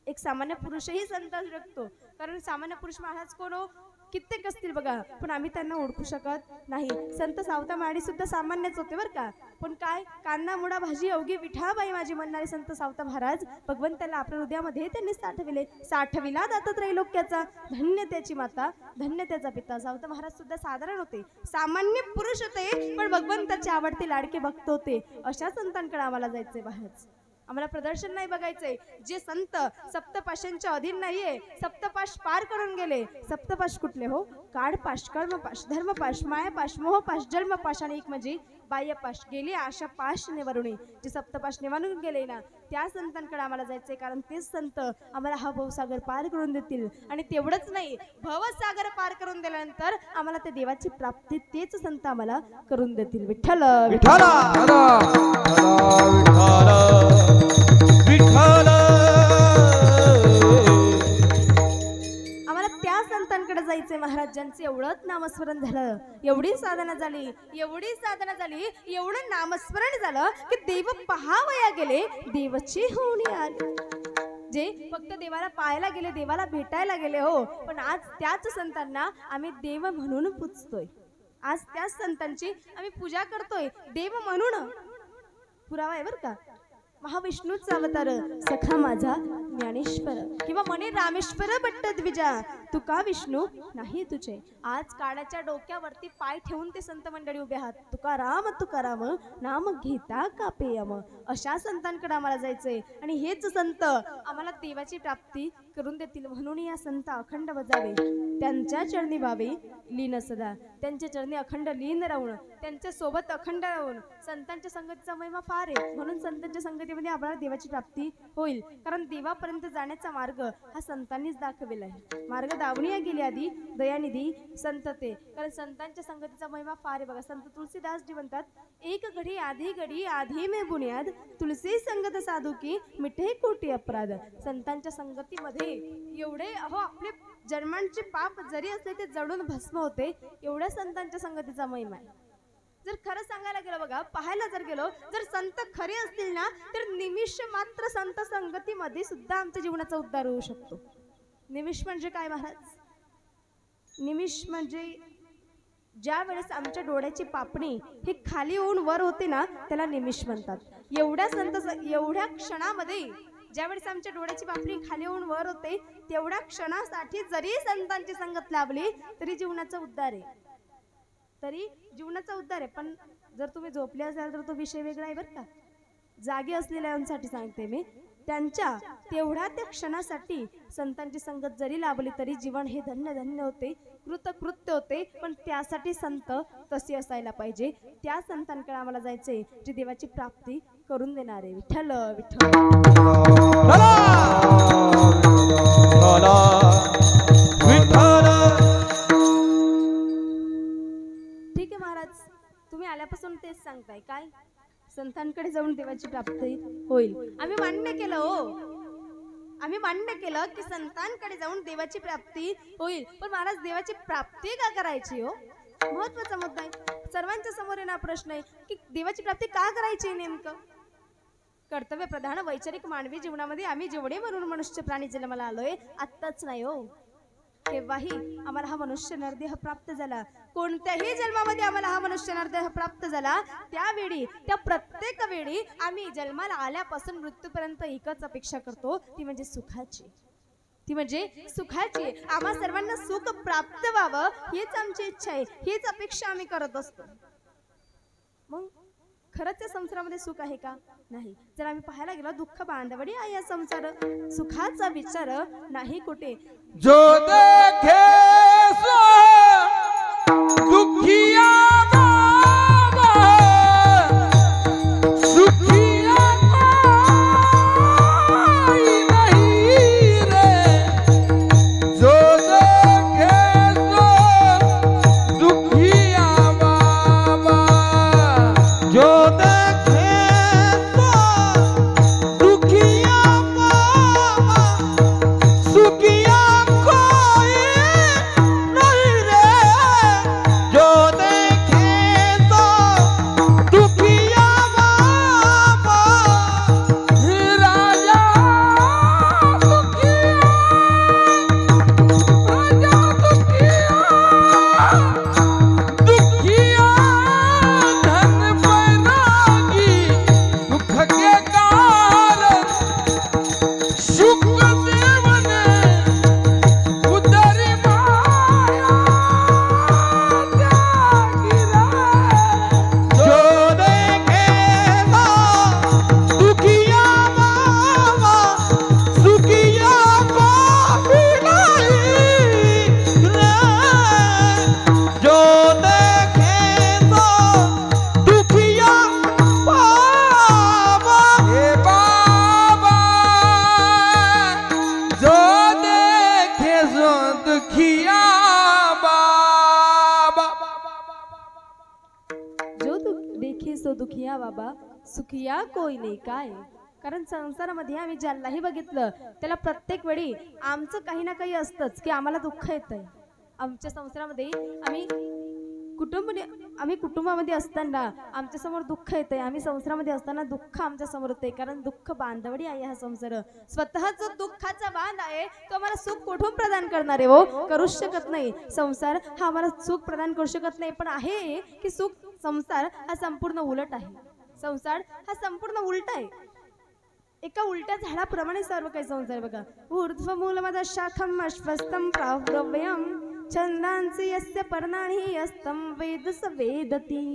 एक सामान्य पुरुषही संत असू शकतो. कारण सामान्य पुरुष महाराज कोण हो? कित्येक असतील बघा, पण आम्ही त्यांना ओळखू शकत नाही. संत सावता माडी सुद्धा सामान्यच होते बरं का, पण काय कान्ना मुडा भाजी अवघी विठाबाई माझी म्हणणारे संत सावता महाराज भगवंताला आपल्या हृदयामध्ये त्यांनी साठविले. साठविला दातात त्रैलोक्याचा, धन्य त्याची माता, धन्य त्याचा पिता. सावता महाराज सुद्धा साधारण होते, सामान्य पुरुष होते, पण भगवंताचे आवडते लाडके भक्त होते. अशा संतांकडे आम्हाला जायचंय बाहेरच. आम्हाला प्रदर्शन नाही बघायचंय. जे संत सप्तपाशांच्या अधीन नाहीये, सप्तपाश पार करून गेले. सप्तपाश कुठले हो? काळपाश, कर्मपाश, धर्मपाश, मायापाश, मोहपाश, जन्मपाश आणि एक म्हणजे बाह्यपाश. गेली आशा पाश निवारुणे. जे सप्तपाश निवारून गेले ना त्या संतांकडे आम्हाला जायचंय. कारण तेच संत आम्हाला हा भवसागर पार करून देतील. आणि तेवढंच नाही, भवसागर पार करून दिल्यानंतर आम्हाला त्या देवाची प्राप्ती तेच संत आम्हाला करून देतील. विठ्ठल विठ्ठल विठ्ठल. आम्हाला त्या संतांकडे जायचंय महाराजांचं. एवढंच नामस्मरण झालं, एवढी साधना झाली, एवढी साधना झाली, एवढं नामस्मरण झालं की देव पहावया गेले, देवची होणी आली. जे फक्त देवाला पाहायला गेले, देवाला भेटायला गेले हो, पण आज त्याच संतांना आम्ही देव म्हणून पूजतोय. आज त्याच संतांची आम्ही पूजा करतोय देव म्हणून. पुरावा आहे बरं का. महाविष्णूचा अवतार सखा माझा ज्ञानेश्वर किंवा म्हणे रामेश्वर भट्ट द्विजा तुका विष्णू नाही तुझे. आज काळाच्या डोक्यावरती पाय ठेवून ते संत मंडळी उभे आहात. तुकाराम नाम घेता कापेयम. अशा संतांकडे आम्हाला जायचंय आणि हेच संत आम्हाला देवाची प्राप्ती करून देतील. म्हणून या संत अखंड बजावे, त्यांच्या चरणी व्हावे लीन सदा. त्यांच्या चरणी अखंड लीन राहून त्यांच्या सोबत अखंड राहून संतांच्या संगतीचा महिमा फार आहे. म्हणून संतांच्या संगतीमध्ये आपल्याला देवाची प्राप्ती होईल. कारण देवापर्यंत जाण्याचा मार्ग हा संतांनीच दाखवलेला आहे. मार्ग दावणीया गेली आधी दयानिधी संत ते. कारण संतांच्या संगतीचा महिमा फार आहे बघा. संत तुलसीदास जी म्हणतात, एक घडी आधी में बुनियाद तुलसी संगत साधू की मिठे कोटी अपराध. संतांच्या संगतीमध्ये एवढे आपले जन्मांचे पाप जरी असले ते जडून भस्म होते. एवढ्या संतांच्या संगतीचा महिमा आहे. जर खरं सांगायला गेलो बघा, पाहायला जर गेलो, जर संत खरे असतील ना तर निमिष मात्र संत संगतीमध्ये सुद्धा आमच्या जीवनाचा उद्धार होऊ शकतो. निमिष म्हणजे काय महाराज? निमिष म्हणजे ज्या वेळेस आमच्या डोळ्याची पापणी ही खाली होऊन वर होते ना त्याला निमिष म्हणतात. एवढ्या क्षणामध्ये ज्यावेळेस आमच्या डोळ्याची पापणी खाली होऊन वर होते तेवढ्या क्षणासाठी जरी संतांची संगत लाभली तरी जीवनाचा उद्धार आहे. पण जर तुम्ही झोपले असाल तर तो विषय वेगळा आहे बरं का. जागे असलेल्यांसाठी सांगते मी, त्यांच्या तेवढ्या त्या क्षणासाठी संतांची संगत जरी लाभली तरी जीवन हे धन्य धन्य होते, कृतकृत्य होते. पण त्यासाठी संत तसे असायला पाहिजे. त्या संतांकडे आम्हाला जायचंय जे देवाची प्राप्ती करून देणारे. विठ्ठल विठ्ठल ठीक आहे महाराज, तुम्ही आल्यापासून तेच सांगताय काय संतांकडे जाऊन देवाची प्राप्ती होईल. आम्ही मान्य केलं की संतांकडे जाऊन देवाची प्राप्ती होईल. पण महाराज देवाची प्राप्ती का करायची हो? महत्वाचा मुद्दा आहे. सर्वांच्या समोर येणारा प्रश्न आहे की देवाची प्राप्ती का करायची नेमकं? कर्तव्य प्रधान वैचारिक मानवी जीवनामध्ये आम्ही जेवढे म्हणून मनुष्य प्राणी जन्माला आलोय आत्ताच नाही हो, केव्हाही आम्हाला हा मनुष्य नरदेह प्राप्त झाला. कोणत्याही जन्मामध्ये आम्हाला हा मनुष्य नरदेह प्राप्त झाला त्यावेळी त्या प्रत्येक वेळी आम्ही जन्माला आल्यापासून मृत्यूपर्यंत एकच अपेक्षा करतो, ती म्हणजे सुखाची. आम्हा सर्वांना सुख प्राप्त व्हावं हीच आमची इच्छा आहे, हीच अपेक्षा आम्ही करत असतो. मग खरंच या संसारामध्ये सुख आहे का? नाही. जर आम्ही पाहायला गेलो दुःख बांधवडी आहे या संसार, सुखाचा विचार नाही कुठे. जो देखे सो दुखिया बाबा, सुखिया कोई नहीं रे. जो देखे सो दुखिया बाबा, जो देखे तो दुखिया बाबा, सुखिया कोई नहीं रे. जो देखे तो दुखिया बाबा, राजा दुखिया, दुखिया धन बैरागी दुख के कारण सुख देवने उदरी माया त्यागी रे. जो देखे तो दुखिया बाबा, सुखिया कोई नहीं रे. जो देखे तो दुखिया बाबा, हे बाबा, जो देखे सो दुखिया बाबा. जो देखे सो दुखिया बाबा, सुखिया कोई नाही. काय कारण संसारामध्ये आम्ही ज्यालाही बघितलं त्याला प्रत्येक वेळी आमचं काही ना काही असतंच की आम्हाला दुःख येतंय. आमच्या संसारामध्ये आम्ही कुटुंबामध्ये असताना आमच्या समोर दुःख येतंय, आम्ही संसारामध्ये असताना दुःख आमच्या समोर येते. कारण दुःख बांधवडी आहे हा संसार. स्वतःच दुःखाचा बांध आहे तो आम्हाला सुख कुठून प्रदान करणार आहे हो? करूच शकत नाही. संसार हा आम्हाला सुख प्रदान करू शकत नाही. पण आहे की संसार हा संपूर्ण उलट आहे. संसार हा संपूर्ण उलट आहे. एका उलट्या झाडाप्रमाणे सर्व काही संसार आहे बघा. ऊर्ध्वमूलमद शाखम अश्वस्तम प्रावद्रव्यम छंदांसी यस्य पर्णानि यस्तम वेद स वेदती.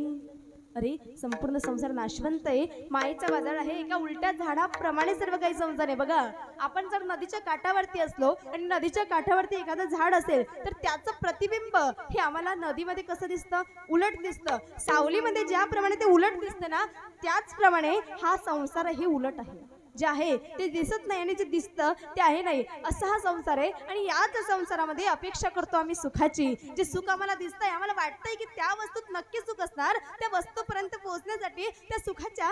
अरे संपूर्ण संसार नाशवंत आहे, मायेचा बाजार आहे, एका उलट्या झाडाप्रमाणे सर्व काही संसार आहे बघा. आपण जर नदीच्या काठावरती असलो आणि नदीच्या काठावरती एखादं झाड असेल तर त्याचं प्रतिबिंब हे आम्हाला नदीमध्ये कसं दिसतं, उलट दिसतं. सावलीमध्ये ज्याप्रमाणे ते उलट दिसतं ना त्याचप्रमाणे हा संसारही उलट आहे. जे आहे ते दिसत नाही आणि जे दिसतं ते आहे नाही, असा हा संसार आहे. आणि याच संसारामध्ये अपेक्षा करतो आम्ही सुखाची. जे सुख आम्हाला दिसतंय, आम्हाला वाटतंय की त्या वस्तूत नक्की सुख असणार, त्या वस्तूपर्यंत पोहोचण्यासाठी, त्या सुखाच्या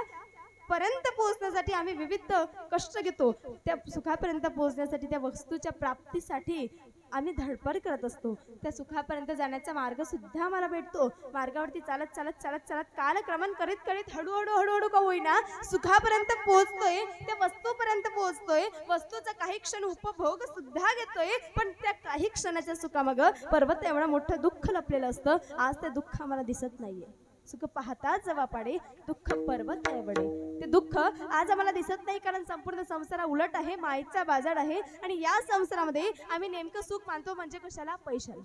पर्यंत पोहोचण्यासाठी आम्ही विविध कष्ट घेतो. त्या सुखापर्यंत पोहोचण्यासाठी, त्या वस्तूच्या प्राप्तीसाठी आम्ही धडपड करत असतो. त्या सुखापर्यंत जाण्याचा मार्ग सुद्धा आम्हाला भेटतो. मार्गावरती चालत चालत चालत चालत कालक्रमण करीत करीत हळूहळू का होईना सुखापर्यंत पोहोचतोय, त्या वस्तूपर्यंत पोहोचतोय. वस्तूचा काही क्षण उपभोग सुद्धा घेतोय, पण त्या काही क्षणाच्या सुखामागं पर्वत एवढं मोठं दुःख लपलेलं असतं. आज ते दुःख आम्हाला दिसत नाहीये. सुख पाहता जवा पाडे, दुःख पर्वत एवढे. ते दुःख आज आम्हाला दिसत नाही, कारण संपूर्ण संसार उलट आहे, मायेचा बाजार आहे. आणि या संसारामध्ये आम्ही नेमकं सुख मानतो म्हणजे कशाला, पैशाला.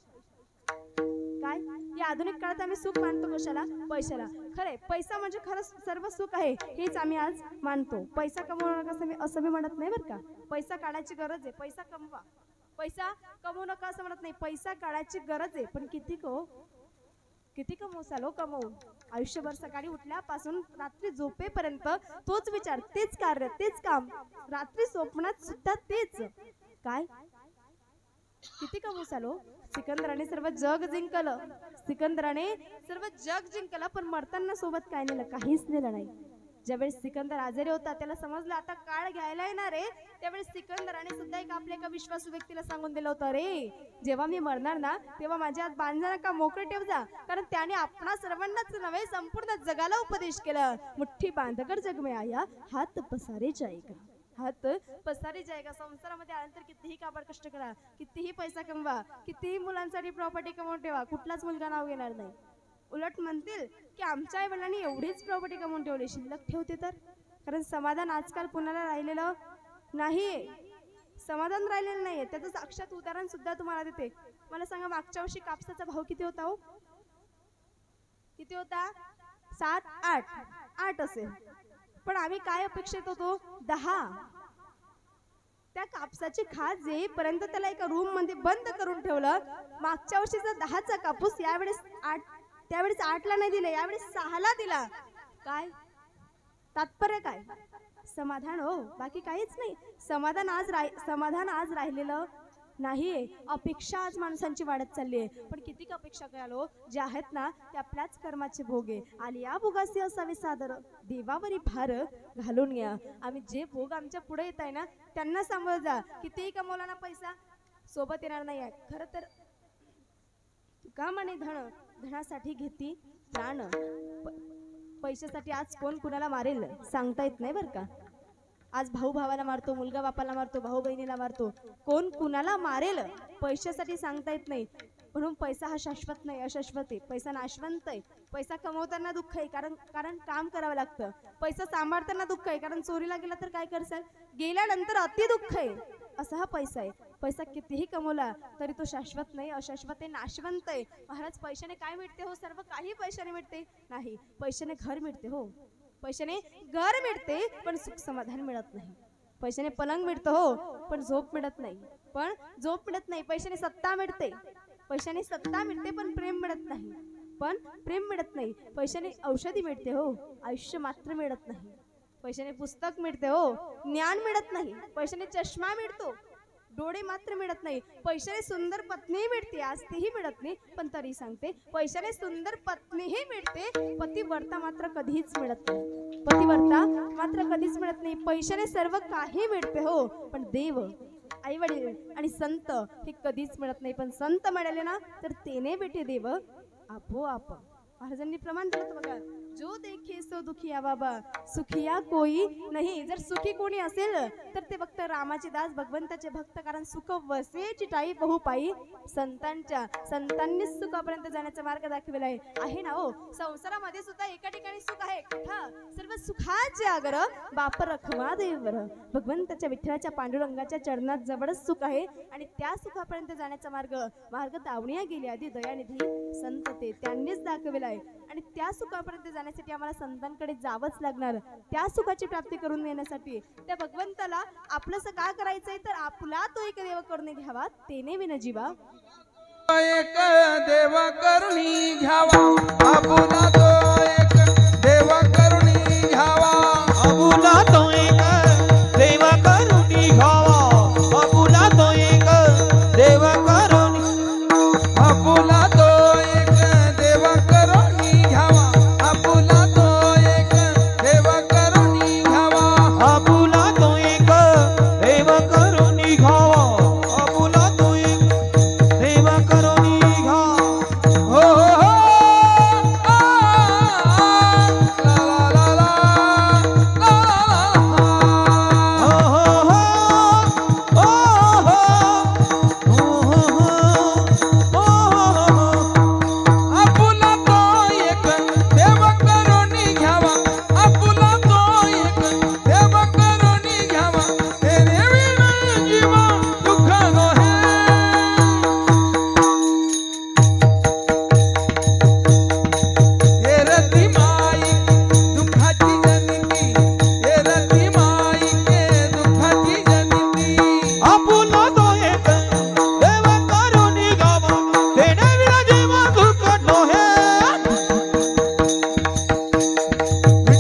काय या आधुनिक काळात आम्ही सुख मानतो कशाला, पैशाला. खरे पैसा म्हणजे खरं सर्व सुख आहे हेच आम्ही आज मानतो. पैसा कमवू नका असं मी म्हणत नाही बरं का. पैसा काढायची गरज आहे, पैसा कमवा. पैसा कमवू नका असं म्हणत नाही, पैसा काढायची गरज आहे. पण किती कमवसाल हो, कमवून आयुष्यभर सकाळी उठल्यापासून रात्री झोपेपर्यंत तोच विचार, तेच कार्य, तेच काम, रात्री स्वप्नात सुद्धा तेच. काय किती कमवसाल हो. सिकंदराने सर्व जग जिंकलं, सिकंदराने सर्व जग जिंकलं, पण मरताना सोबत काय नेलं, काहीच नेलं नाही. ज्यावेळेस सिकंदर आजारी होता, त्याला समजलं आता काळ घ्यायला येणार आहे, त्यावेळेस सिकंदराने सुद्धा आपल्या एका विश्वासू व्यक्तीला सांगून दिलं होतं, रे जेव्हा मी मरणार ना तेव्हा माझ्या हात बांधणार नका, मोकळे ठेव जा. कारण त्याने आपणा सर्वांनाच नव्हे संपूर्ण जगाला उपदेश केला. मुठ्ठी बांधकर जग में आया, हात पसारे जाएगा, हात पसारे जाएगा. संसारामध्ये आल्यानंतर कितीही काबाड कष्ट करा, कितीही पैसा कमवा, कितीही मुलांसाठी प्रॉपर्टी कमवून ठेवा, कुठलाच मुलगा नाव घेणार नाही. उलट म्हणतील की आमच्या आई वडिलांनी एवढीच प्रॉपर्टी कमवून ठेवली, शिल्लक ठेवते तर. कारण समाधान आजकाल कुणाला राहिलेलं नाही, समाधान राहिलेलं नाहीये. त्याचं साक्षात उदाहरण सुद्धा तुम्हाला देते. मला सांगा, मागच्या वर्षी कापसाचा भाव किती होता हो? किती होता? 7-8 असेल. पण आम्ही काय अपेक्षित होतो? 10. त्या कापसाची खाज येईपर्यंत त्याला एका रूम मध्ये बंद करून ठेवलं. मागच्या वर्षीचा 10चा कापूस यावेळेस 8, त्यावेळेस 8ला नाही दिला, यावेळेस 6ला दिला. काय तात्पर्य, काय समाधान हो, बाकी काहीच नाही. समाधान आज राहिलेलं नाहीये. अपेक्षा आज माणसांची वाढत चालली आहे. पण किती अपेक्षा करालो, जे आहेत ना ते आपल्याच कर्माचे भोगे. आलिया भोगासी असावे सादर, देवावरी भार घालून घ्या. आम्ही जे भोग आमच्या पुढे येत आहे ना त्यांना सांभाळ जा. कितीही कमवला ना पैसा सोबत येणार नाही आहे. खरं तर तुका म्हणे धन, धनासाठी घेती प्राण. पैशासाठी आज कोण कुणाला मारेल सांगता येत नाही बरं का. आज भाऊ भावाला मारतो, मुलगा बापाला मारतो, भाऊ बहिणीला मारतो, कोण कुणाला मारेल पैशासाठी सांगता येत नाही. म्हणून पैसा हा शाश्वत नाही, अशाश्वत आहे. पैसा नाशवंत आहे. पैसा कमवताना दुःख आहे, कारण काम करावं लागतं. पैसा सांभाळताना दुःख आहे, कारण चोरीला गेला तर काय करसाल, गेल्यानंतर अति दुःख आहे. असा हा पैसा आहे. पैसा कितीही कमवला तरी तो शाश्वत नाही, अशाश्वत आहे, नाशवंत आहे. महाराज, पैशाने काय मिळते हो? सर्व काही पैशाने मिळते नाही. पैशाने घर मिळते हो, पैशाने घर मिळते, पण सुख समाधान मिळत नाही. पैशाने पलंग मिळतो हो, पण झोप मिळत नाही. पैशाने सत्ता मिळते, पण प्रेम मिळत नाही. पैशाने औषधी मिळते हो, आयुष्य मात्र मिळत नाही. पैशाने पुस्तक मिळते हो, ज्ञान मिळत नाही. पैशाने चष्मा मिळतो, डोळे मात्र मिळत नाही. पैशाने सुंदर पत्नीही मिळते, आज तीही मिळत नाही, पण तरी सांगते पैशाने सुंदर पत्नीही मिळते, पतिव्रता मात्र कधीच मिळत नाही. पैशाने सर्व काही मिळते हो, पण देव, आई वडील आणि संत हे कधीच मिळत नाही. पण संत मिळाले ना तर तेने भेटे देव आपोआप. महाराजांनी प्रमाण दिलं बघा, जो देखे सो दुखिया बाबा सुखिया कोई नाही. जर सुखी कोणी असेल तर ते फक्त रामाचे दास भगवंताचे भक्त. कारण सुख वसे चिटाई बहु पायी संतांनीच सुखापर्यंत जाण्याचा मार्ग दाखविला आहे ना हो. संसारामध्ये सुद्धा एका ठिकाणी सुख आहे. कुठं? सर्व सुखाचे आगर बाप रखवा देवर. भगवंताच्या विठ्ठलाच्या पांडुरंगाच्या चरणात जवळच सुख आहे आणि त्या सुखापर्यंत जाण्याचा मार्ग दावणीया गेली आधी दयानिधी संत ते त्यांनीच दाखविला आहे. आणि त्या सुखापर्यंत जाण्यासाठी आम्हाला संतांकडे जावंच लागणार. त्या सुखाची प्राप्ती करून येण्यासाठी त्या भगवंताला आपलंसं का करायचंय तर आपला तो एक देव करून घ्यावा तेने विनजीवा. एक देव करुणी घ्यावा आपुला तो एक देव करुणी घ्यावा. आपुला तो एक देव करुणी घ्यावा. आपुला तो एक देव करुणी. आपुला तो एक देव करुणी घ्यावा. आपुला तो एक देव करुणी घ्यावा. आपुला तो एक देव करुणी घ्यावा. आपुला तो एक देव करुणी घ्या. हो हो हो ला ला ला ला हो हो हो हो हो हो. आपुला तो एक देव करुणी घ्यावा. आपुला तो एक देव करुणी घ्यावा. तेरे विना जीवा दुःख नोहे. हे रती माई दुःखाची जनिती. हे रती माई के दुःखाची जनिती. आपुला तो एक देव करुणी घ्यावा. तेने विना जीवा दुःख नोहे.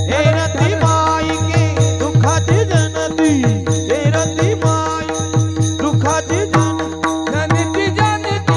हे रती माई के दुःखाची जनती. हे रती माई दुःखाची जनती. जनिती जनिती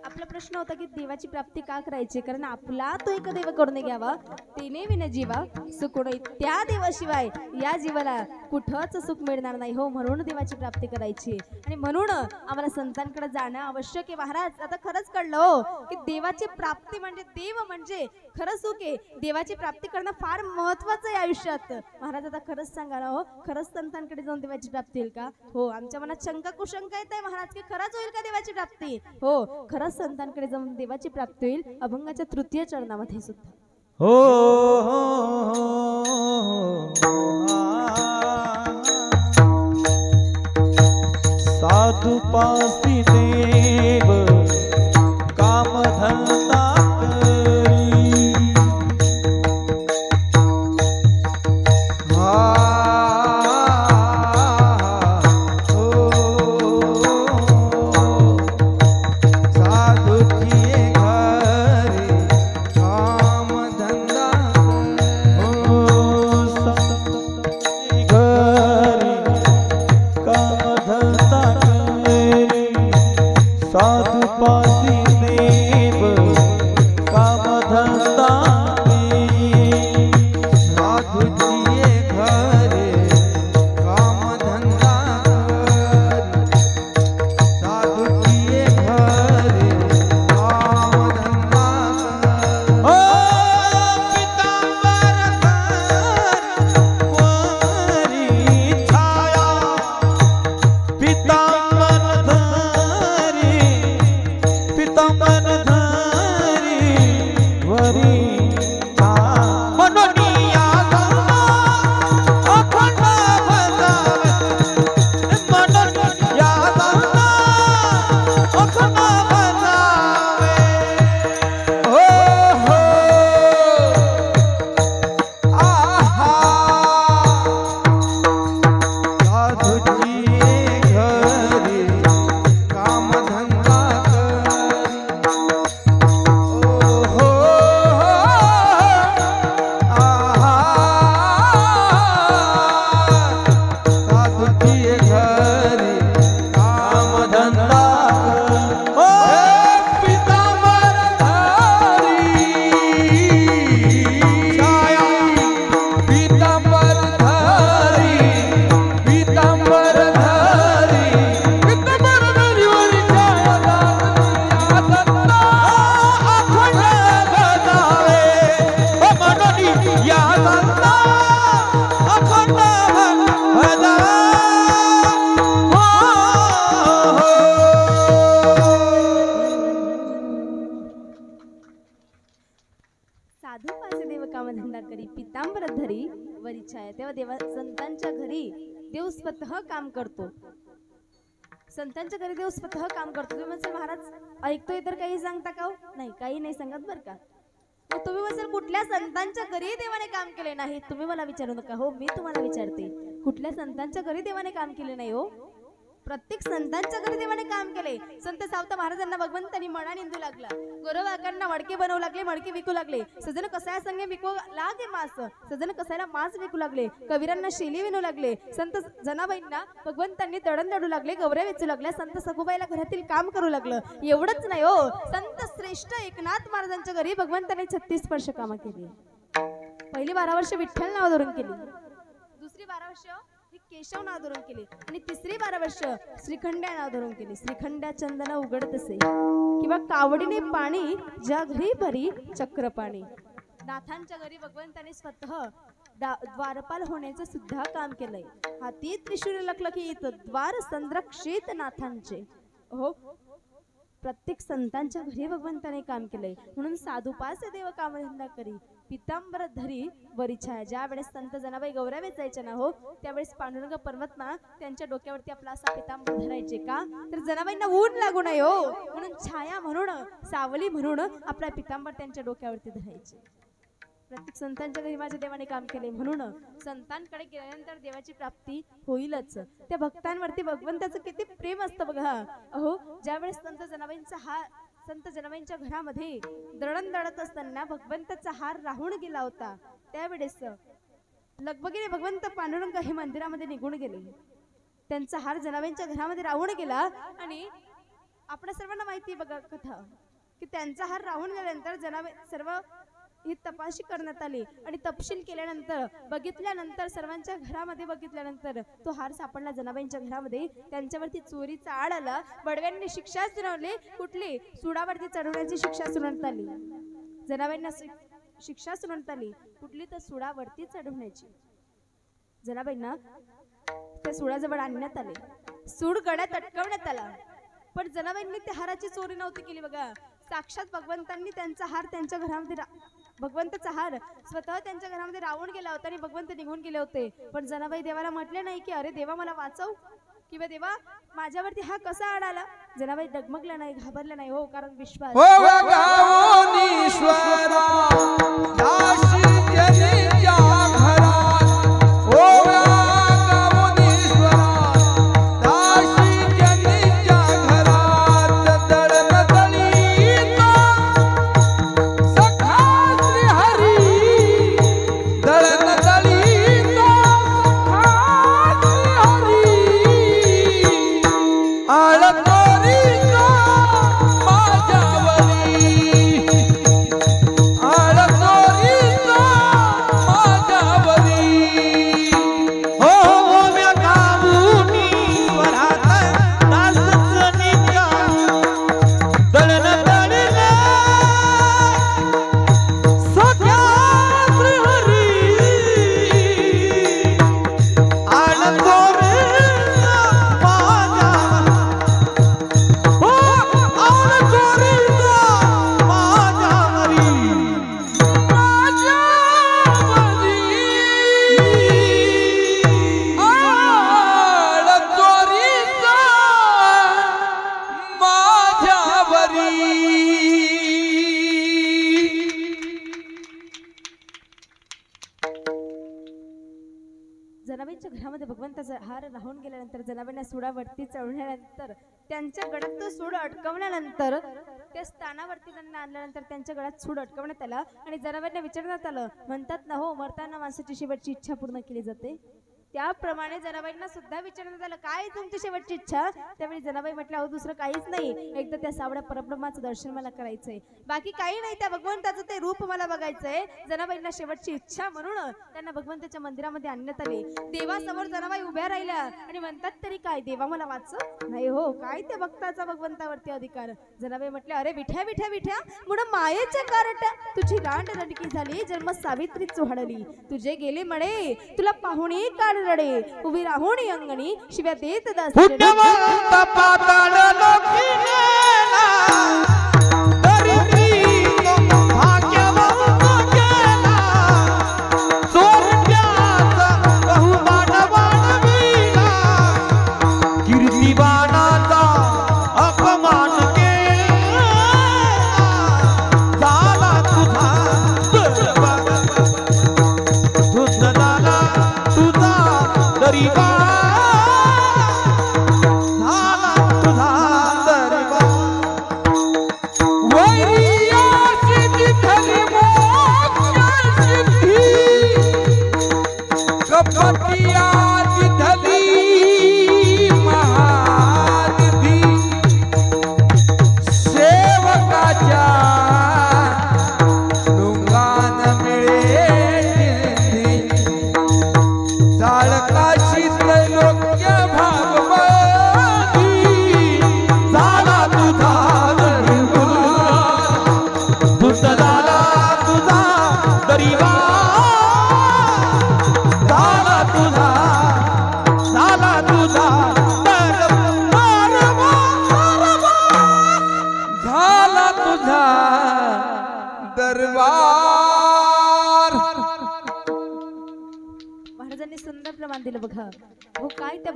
आपला प्रश्न होता की देवाची प्राप्ती का करायची. कारण आपला तो एक देव करून घ्यावा तेने विनजीवा. सुख नाही त्या देवाशिवाय या जीवाला कुठंच सुख मिळणार नाही हो. म्हणून देवाची प्राप्ती करायची आणि म्हणून आम्हाला संतांकडे जाणं आवश्यक आहे. महाराज आता खरंच कळलं हो की देवाची प्राप्ती म्हणजे देव म्हणजे खरं सुख आहे. देवाची प्राप्ती करणं फार महत्वाचं आहे आयुष्यात. महाराज आता खरंच सांगा ना हो, खरंच संतांकडे जाऊन देवाची प्राप्ती होईल का? हो. आमच्या मनात शंका कुशंका येत आहे महाराज की खरंच होईल का देवाची प्राप्ती? हो खरंच संतांकडे जाऊन देवाची प्राप्ती होईल. अभंगाच्या तृतीय चरणामध्ये सुद्धा हो साधु पासी देव काम धंदा करी. साधु किए घरे काम धंदा. हो घरी काम धंदा करी. साधु पासी देव काम धंदा करी. साधु किए घरे काम धंदा करी. साधु किए घरे काम धंदा करी. हो पितांबर वरी छाया. पितांबर धरी इच्छा आहे तेव्हा देवा संतांच्या घरी देव स्वतः काम करतो. संतांच्या घरी देव स्वतः काम करतो. तुम्ही म्हणसाल महाराज ऐकतोय तर काही सांगता का? नाही, काही नाही सांगत बरं का. मग तुम्ही म्हणसाल कुठल्या संतांच्या घरी देवाने काम केले नाही? तुम्ही मला विचारू नका हो, मी तुम्हाला विचारते कुठल्या संतांच्या घरी देवाने काम केले नाही हो? प्रत्येक संतांच्या घरी देवाने काम केले. संत सावता महाराजांना भगवंतांनी मणा निंदू लागला, गोरवाकांना मडके बनवू लागले, मडके विकू लागले. सजन कसाया संगे विकू लागे मास, सजन कसायला मास विकू लागले. कवीरांना शेली विणू लागले. संत जनाबाईंना भगवंतांनी दळण दळू लागले, गवऱ्या वेचू लागल्या. संत सखुबाईला घरातील काम करू लागलं. एवढंच नाही हो, संत श्रेष्ठ एकनाथ महाराजांच्या घरी भगवंतांनी 36 वर्ष कामं केली. पहिली 12 वर्ष विठ्ठल नाव धरून केली, दुसरी 12 वर्ष केशव नाव धरून केली आणि तिसरी 12 वर्ष श्रीखंड्या नाव धरून केली. श्रीखंड्या चंदन उघडतसे किंवा कावडीने पाणी ज्या घरी भरी चक्र पाणी. नाथांच्या घरी भगवंताने स्वतः द्वारपाल होण्याचं सुद्धा काम केलंय. हाती त्रिशूल लखलखीत द्वार संरक्षित नाथांचे. हो, प्रत्येक संतांच्या घरी भगवंताने काम केलंय. म्हणून साधुपास देव कामधंदा करी, पितांबर धरी वरी छाया. ज्या वेळेस संत जनाबाई गौऱ्या वेचायच्या ना हो, त्यावेळेस पांडुरंग परमात्मा त्यांच्या डोक्यावरती आपला असा पितांबर धरायचे. का तर जनाबाईंना ऊन लागू नये हो, म्हणून छाया म्हणून, सावली म्हणून आपला पितांबर त्यांच्या डोक्यावरती धरायचे. प्रत्येक संतांच्या घरी माझ्या देवाने काम केले. म्हणून संतांकडे गेल्यानंतर देवाची प्राप्ती होईलच. त्या भक्तांवरती भगवंताचं किती प्रेम असतं बघा. अहो, ज्यावेळेस संत जनाबाईंच्या घरामध्ये दळण दळत असताना भगवंताचा हार राहून गेला होता. त्यावेळेस लगबगीने भगवंत पांडुरंग हे मंदिरामध्ये निघून गेले. त्यांचा हार जनाबाईंच्या घरामध्ये राहून गेला आणि आपल्या सर्वांना माहिती बघा कथा की त्यांचा हार राहून गेल्यानंतर जनाबाई सर्व ही तपासणी करण्यात आली आणि तपशील केल्यानंतर बघितल्यानंतर सर्वांच्या घरामध्ये बघितल्यानंतर तो हार सापडला जनाबाईंच्या घरामध्ये. त्यांच्यावरती चोरीचा आळ आला. बडव्यांनी शिक्षा सुनावली. कुठली? सुडावरती चढवण्याची शिक्षा सुनावण्यात आली. जनाबाईंना शिक्षा सुनावण्यात आली. कुठली? तर सुडावरती चढवण्याची. जनाबाईंना त्या सुडाजवळ आणण्यात आले. सूड गळ्यात अटकवण्यात आला. पण जनाबाईंनी त्या हाराची चोरी नव्हती केली बघा. साक्षात भगवंतांनी त्यांचा हार त्यांच्या घरामध्ये भगवंताचा हार स्वतः त्यांच्या घरामध्ये राहून गेला होता आणि भगवंत निघून गेले होते. पण जनाबाई देवाला म्हटले नाही की अरे देवा मला वाचव किंवा देवा माझ्यावरती हा कसा आड आला. जनाबाई डगमगल्या नाही, घाबरल्या नाही हो, कारण विश्वास. जनाबाईंच्या घरामध्ये भगवंताचा हार राहून गेल्यानंतर जनाबाईंना सुडावरती चढवल्यानंतर त्यांच्या गळ्यात तो सूड अटकवल्यानंतर त्या स्थानावरती त्यांना आणल्यानंतर त्यांच्या गळ्यात सूड अटकवण्यात आला आणि जनाबाईंना विचारण्यात आलं. म्हणतात ना हो, मरताना माणसाची शेवटची इच्छा पूर्ण केली जाते. त्याप्रमाणे जनाबाईंना सुद्धा विचारण्यात आलं काय तुमची शेवटची इच्छा. त्यावेळी जनाबाई म्हटल्या हो दुसरं काहीच नाही, एकदा त्या सावड्या परब्रह्माचं दर्शन मला करायचंय, बाकी काही नाही, त्या भगवंताचं ते रूप मला बघायचंय. जनाबाईंना शेवटची इच्छा म्हणून त्यांना भगवंताच्या मंदिरामध्ये आणण्यात आले. देवासमोर जनाबाई उभ्या राहिल्या आणि म्हणतात तरी काय देवा मला वाचव. नाही हो, काय त्या भक्ताचा भगवंतावरती अधिकार. जनाबाई म्हटल्या अरे विठ्या विठ्या विठ्या मुड मायेच्या कारट तुझी रांड रडकी झाली, जन्म सावित्री चोहडली, तुझे गेले म्हणे तुला पाहुणे काढ रडे, उभी राहून अंगणी शिव्या देत दास. पुण्यवंत पाताळ लोकी नेला, तरी प्रीतम भाग्यवंत गेला, स्वर्गात दिलं बघा. हो काय त्या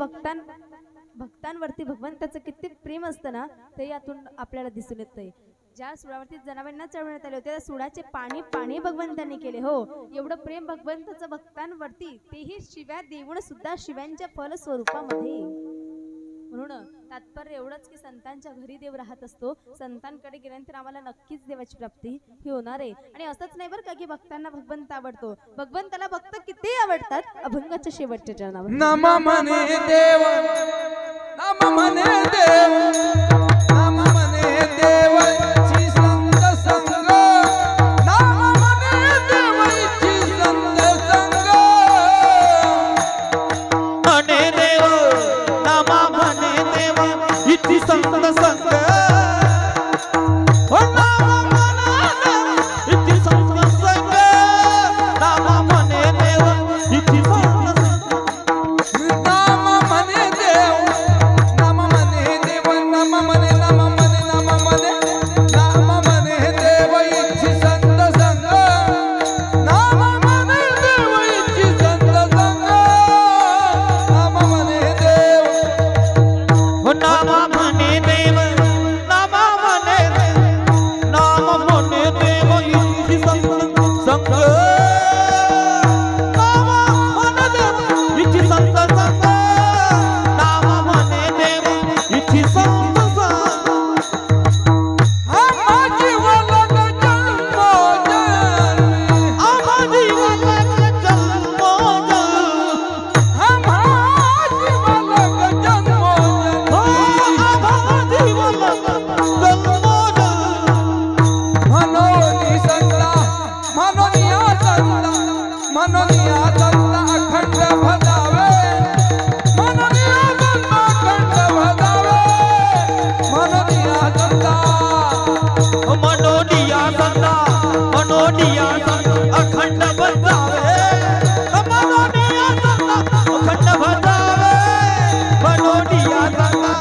भक्तांवरती भगवंताचं किती प्रेम असतं ना ते यातून आपल्याला दिसून येतंय. ज्या सुळावरती जनाबाईंना चढवण्यात आले होते त्या सुळाचे पाणी भगवंतांनी केले. हो एवढं प्रेम भगवंताचं भक्तांवरती, तेही शिव्या देऊन सुद्धा शिव्यांच्या फल स्वरूपामध्ये. म्हणून तात्पर्य एवढंच की संतांच्या घरी देव राहत असतो. संतांकडे गेल्यानंतर आम्हाला नक्कीच देवाची प्राप्ती ही होणार आहे. आणि असंच नाही बरं का की भक्तांना भगवंत आवडतो. भगवंताला भक्त किती आवडतात अभंगाच्या शेवटच्या चरणावर. नम मने देव, नम मने देव, नम मने देव ची संत संग, नम मने देव ची संत संग. मने देव नामा मने देव इति संत संग. ओ नामा मने देव इति संत संग. नामा मने देव इति संत संग. नम मने देव, नम मने देव, नम मने नम मने नम मने, नम मने देव इति संत संग, नम मने देव इति संत संग, नम मने देव. ओ नामा मने देव नामा मने देव नामा मने देव इति संत संग. नामा मने देव इति संत संग. नामा मने देव इति संत संग. आम्हा जीवनात जन्मोजन्मी, आम्हा जीवनात जन्मोजन्मी. आम्हा जीवनात जन्मोजन्मी, हो आम्हा जीवनात जन्मोजन्मी. मनोनी संता, मनोनिया संता, मनोनिया संता अखंड भजावे, मनोनिया संता अखंड भजावे, मनोनिया संता. मनोनिया संता, मनोनिया संता अखंड बजावे. मनोनिया संता अखंड बजावे. मनोनिया संता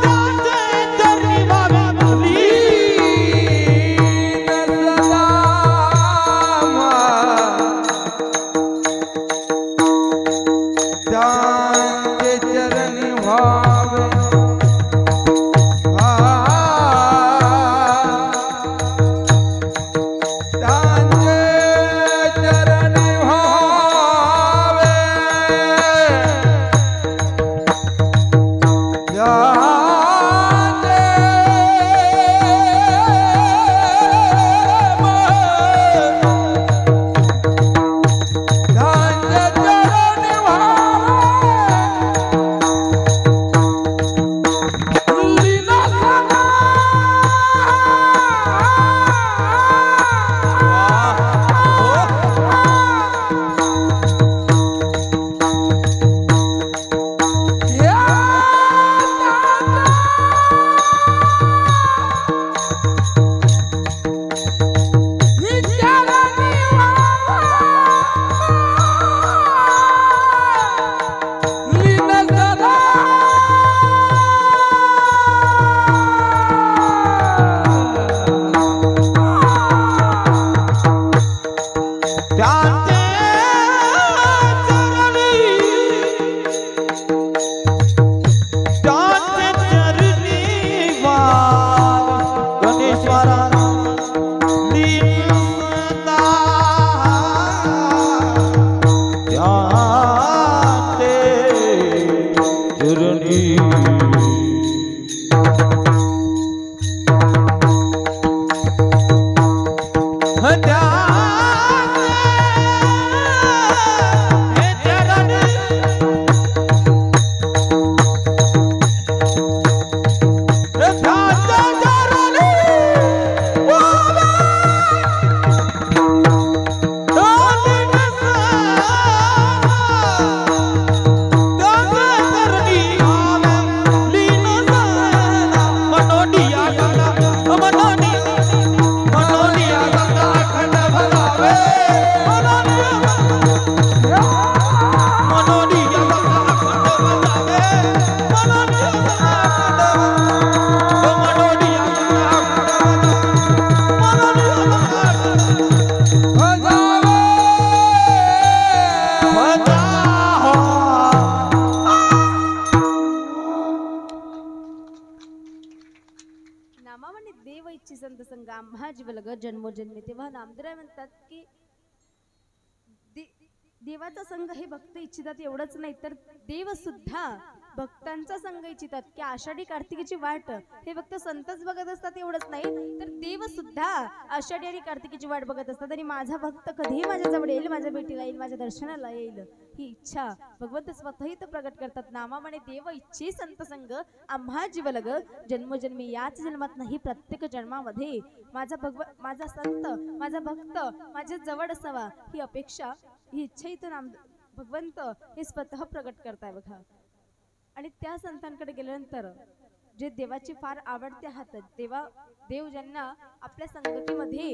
त्याचे चरणी वागली. त्यांचे चरणी व्हावे, त्यांचे चरणी व्हावे. इच्छी संत संग आम्हा जीवलग जन्मोजन्मी. तेव्हा नामदेव म्हणतात की देवाचा संघ हे भक्त इच्छितात एवढंच नाही तर देव सुद्धा भक्तांचा संघ इच्छितात की आषाढी कार्तिकीची वाट हे फक्त संतच बघत असतात एवढंच नाही तर देव सुद्धा आषाढी आणि कार्तिकीची वाट बघत असतात. आणि माझा भक्त कधीही माझ्या जवळ येईल, माझ्या भेटीला येईल, माझ्या दर्शनाला येईल ही इच्छा भगवंत स्वतःही तर प्रकट करतात. नामाने देव इच्छे संत संग आम्हा जीवलग जन्मोजन्मी. याच जन्मात नाही प्रत्येक जन्मामध्ये माझा संत, माझा भक्त माझ्या जवळ असावा ही अपेक्षा, ही इच्छा इथं भगवंत हे स्वतः प्रकट करताय बघा. आणि त्या संतांकडे गेल्यानंतर जे देवाची फार आवडते आहात, देव ज्यांना आपल्या संगतीमध्ये,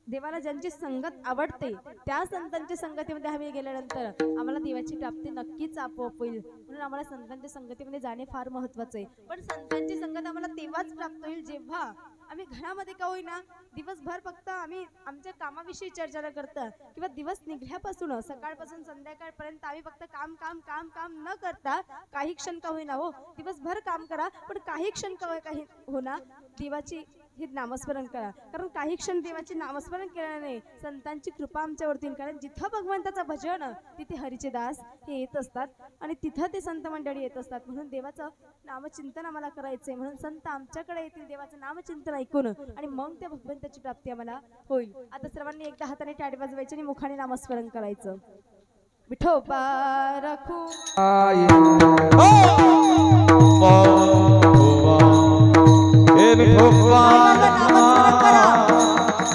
देवाला ज्यांची संगत आवडते त्या संतांच्या संगतीमध्ये आम्ही गेल्यानंतर आम्हाला देवाची प्राप्ती नक्कीच आपोआप होईल. म्हणून आम्हाला संतांच्या संगतीमध्ये जाणे फार महत्वाचे आहे. पण संतांची संगत आम्हाला तेव्हाच प्राप्त होईल जेव्हा आम्ही घरामध्ये का होईना दिवसभर फक्त आम्ही आमच्या कामाविषयी चर्चा न करता किंवा दिवस निघल्यापासून सकाळपासून संध्याकाळपर्यंत आम्ही फक्त काम काम काम काम न करता काही क्षण का होईना हो दिवसभर काम करा पण काही क्षण का काही होना देवाची हे नामस्मरण करा. कारण काही क्षण देवाचे नामस्मरण केल्याने संतांची कृपा आमच्यावरती येईल. कारण जिथं भगवंताचं भजन तिथे हरीचे दास हे येत असतात आणि तिथं ते संत मंडळी येत असतात. म्हणून देवाचं नामचिंतन आम्हाला करायचंय. म्हणून संत आमच्याकडे येतील देवाचं नामचिंतन ऐकून आणि मग त्या भगवंताची प्राप्ती आम्हाला होईल. आता सर्वांनी एकदा हाताने टाळी वाजवायची आणि मुखाने नामस्मरण करायचं. विठोबा रखू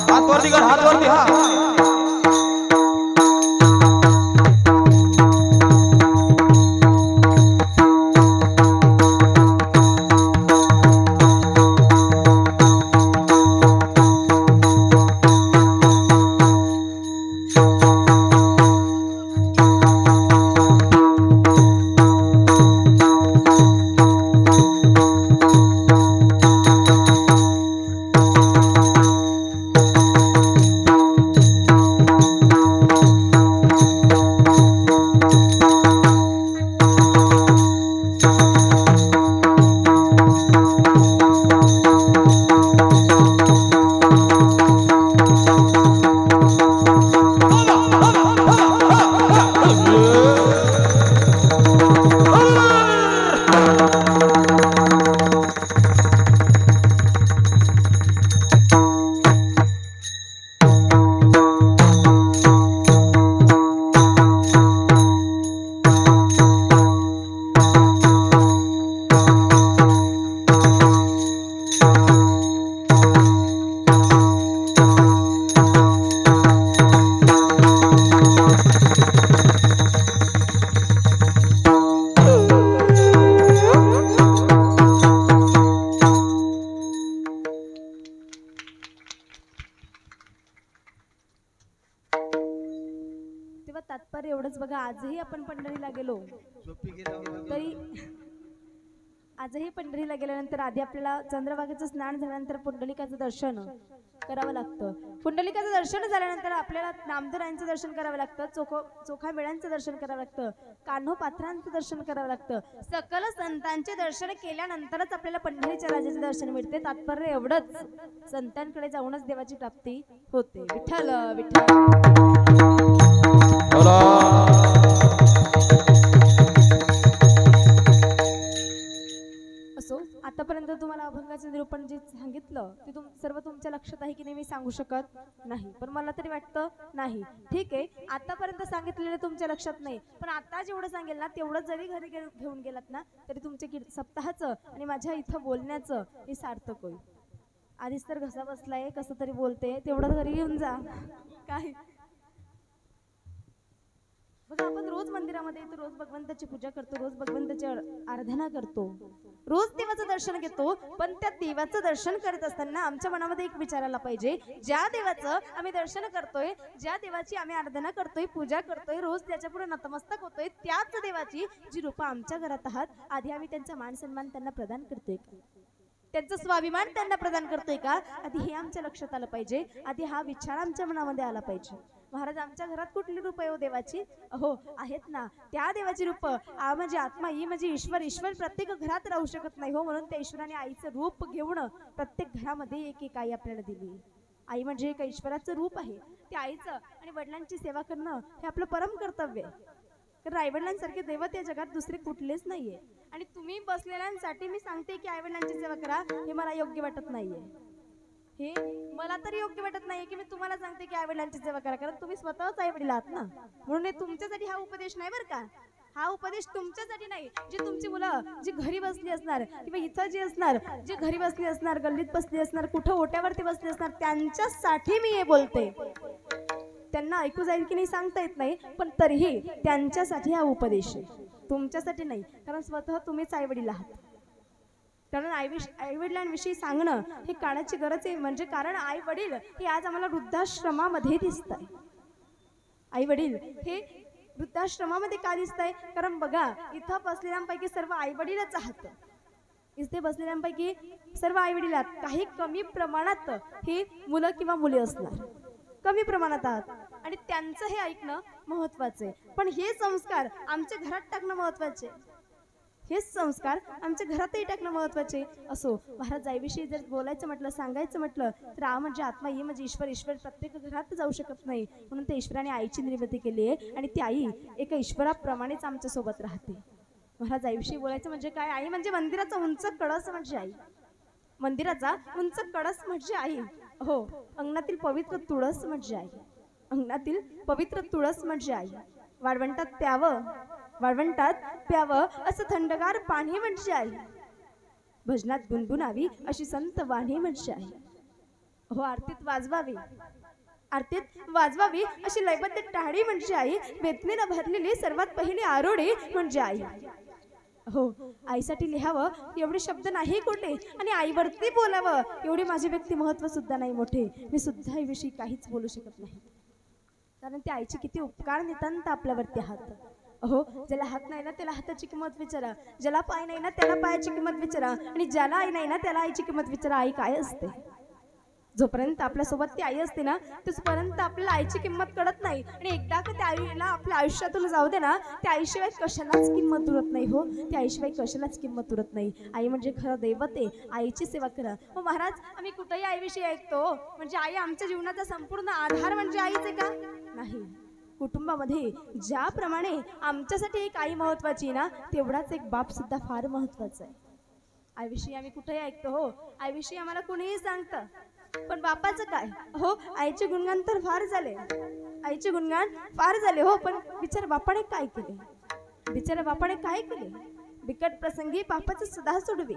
हात वरती कर, हात वरती. हा तात्पर्य एवढंच बघा. आजही आपण पंढरीला गेलो तरी आजही पंढरीला गेल्यानंतर आधी आपल्याला चंद्रभागेचं स्नान झाल्यानंतर पुंडलिकाचं दर्शन करावं लागतं. पुंडलिकाचं दर्शन झाल्यानंतर आपल्याला नामदेवरायांचं दर्शन करावं लागतं, चोखा मेळ्यांचं दर्शन करावं लागतं, कान्होपात्रांचं दर्शन करावं लागतं. सकल संतांचे दर्शन केल्यानंतरच आपल्याला पंढरीच्या राजाचे दर्शन मिळते. तात्पर्य एवढंच, संतांकडे जाऊनच देवाची प्राप्ती होते. विठ्ठल विठ्ठल. असो, आतापर्यंत तुम्हाला अभंगाचं निरूपण जे सांगितलं ते सर्व तुमच्या लक्षात आहे की नाही मी सांगू शकत नाही, पण मला तरी वाटतं नाही. ठीक आहे, आतापर्यंत सांगितलेलं तुमच्या लक्षात नाही, पण आता जेवढं सांगेल ना तेवढं जरी घरी घेऊन गेलात ना तरी तुमच्या सप्ताहाचं आणि माझ्या इथं बोलण्याचं हे सार्थक होईल. आधीच तर घसा बसलाय, कसं तरी बोलते, तेवढं घरी घेऊन जा. काय बघा, आपण रोज मंदिरामध्ये येतो, रोज भगवंताची पूजा करतो, रोज भगवंताची आराधना करतो, रोज देवाचं दर्शन घेतो, पण त्या देवाचं दर्शन करत असताना आमच्या मनामध्ये एक विचार आला पाहिजे, ज्या देवाचं आम्ही दर्शन करतोय, ज्या देवाची आम्ही आराधना करतोय, पूजा करतोय, रोज त्याच्या पुढे नतमस्तक होतोय, त्याच देवाची जी रूपं आमच्या घरात आहात, आधी आम्ही त्यांचा मान सन्मान त्यांना प्रदान करतोय का, त्यांचा स्वाभिमान त्यांना प्रदान करतोय का, आधी हे आमच्या लक्षात आलं पाहिजे, आधी हा विचार आमच्या मनामध्ये आला पाहिजे. महाराज आमच्या घरात कुठली रूप आहे हो देवाची? हो आहेत ना, त्या देवाची रूप. आ म्हणजे आत्मा, ई म्हणजे ईश्वर. ईश्वर प्रत्येक घरात राहू शकत नाही हो, म्हणून त्या ईश्वराने आईचं रूप घेऊन प्रत्येक घरामध्ये एक एक आई आपल्याला दिली. आई म्हणजे एक ईश्वराचं रूप आहे. त्या आईचं आणि वडिलांची सेवा करणं हे आपलं परम कर्तव्य आहे. कारण आईवडिलांसारखे दैवत या जगात दुसरे कुठलेच नाहीये. आणि तुम्ही बसलेल्यांसाठी मी सांगते की आईवडिलांची सेवा करा, हे मला योग्य वाटत नाहीये. हे मला तरी योग्य वाटत नाहीये की मी तुम्हाला सांगते की आईवडिलांची सेवा करा, कारण तुम्ही स्वतःच आईवडील आहात ना. म्हणून हे तुमच्यासाठी हा उपदेश नाही बरं का. हा उपदेश तुमच्यासाठी नाही, जी तुमची मुलं जी घरी बसली असणार किंवा इथं जी असणार, जी घरी बसली असणार, गल्लीत बसली असणार, कुठं ओट्यावरती बसली असणार, त्यांच्यासाठी मी हे बोलते. त्यांना ऐकू जाईल की नाही सांगता येत नाही, पण तरीही त्यांच्यासाठी हा उपदेश आहे, तुमच्यासाठी नाही. कारण स्वतः तुम्हीच आईवडील आहात. कारण आईवडिलांविषयी सांगणं हे काळाची गरज आहे. म्हणजे कारण आई वडील हे आज आम्हाला वृद्धाश्रमामध्ये दिसत आहे. आई वडील हे वृद्धाश्रमामध्ये का दिसत आहे? कारण बघा, इथं बसलेल्यांपैकी सर्व आई वडीलच आहात. इथे बसलेल्यांपैकी सर्व आई वडील आहात. काही कमी प्रमाणात हे मुलं किंवा मुली असणार, कमी प्रमाणात आहात. आणि त्यांचं हे ऐकणं महत्वाचं आहे. पण हे संस्कार आमच्या घरात टाकणं महत्वाचे. हेच संस्कार आमच्या घरातही टाकणं महत्वाचे. असो, महाराज आईविषयी जर बोलायचं म्हटलं, सांगायचं म्हटलं तर आ म्हणजे आत्मा, ई म्हणजे ईश्वर. ईश्वर प्रत्येक घरात जाऊ शकत नाही, म्हणून त्या ईश्वराने आईची निर्मिती केली आहे. आणि ती आई एका ईश्वराप्रमाणेच आमच्या सोबत राहते. महाराज आईविषयी बोलायचं म्हणजे काय? आई म्हणजे मंदिराचा उंच कळस म्हणजे आई. मंदिराचा उंच कळस म्हणजे आई. हो, अंगणातील पवित्र तुळस म्हणजे आई. अंगणातील पवित्र तुळस म्हणजे आई. वाळवंटात प्यावं असं थंडगार पाणी म्हणजे आई. भजनात गुणगुणावी अशी संत वाणी म्हणजे आई. हो, आरतीत वाजवावी अशी लयबद्ध टाळी म्हणजे आई. वेदनेनं भरलेली सर्वात पहिली आरोळी म्हणजे आई. हो, आईसाठी लिहावं एवढे शब्द नाही कोठे, आणि आईवरती बोलावं एवढे माझे व्यक्ती महत्व सुद्धा नाही मोठे. मी सुद्धा आईविषयी काहीच बोलू शकत नाही, कारण त्या आईचे किती उपकार नितांत आपल्यावरती आहात. हो, ज्याला हात नाही ना त्याला हाताची किंमत विचारा, ज्याला पाय नाही ना त्याला पायाची किंमत विचारा, आणि ज्याला आई नाही ना त्याला आईची किंमत विचारा. आई काय असते? जोपर्यंत आपल्यासोबत ती आई असते ना, तोपर्यंत आपल्याला आईची किंमत कळत नाही. आणि एकदा का त्या आईला आपल्या आयुष्यातून जाऊ दे ना, त्या आईशिवाय कशालाच किंमत उरत नाही. हो, त्या आईशिवाय कशालाच किंमत उरत नाही. आई म्हणजे खरं दैवत आहे. आईची सेवा करा. हो महाराज, आम्ही कुठेही आईविषयी ऐकतो म्हणजे आई आमच्या जीवनाचा संपूर्ण आधार म्हणजे आईच आहे का? नाही. कुटुंबामध्ये ज्याप्रमाणे आमच्यासाठी एक आई महत्वाची ना, तेवढाच एक बाप सुद्धा फार महत्वाचा आहे. आईविषयी आम्ही कुठेही ऐकतो. हो, आईविषयी आम्हाला कोणीही सांगतं, पण बापाचं काय? हो, आईचे गुणगान तर फार झाले, आईचे गुणगान फार झाले. हो, पण बिचारा बापाने काय केले? बिचारा बापाने काय केले? बिकट प्रसंगी बापाचं सदा सोडवे,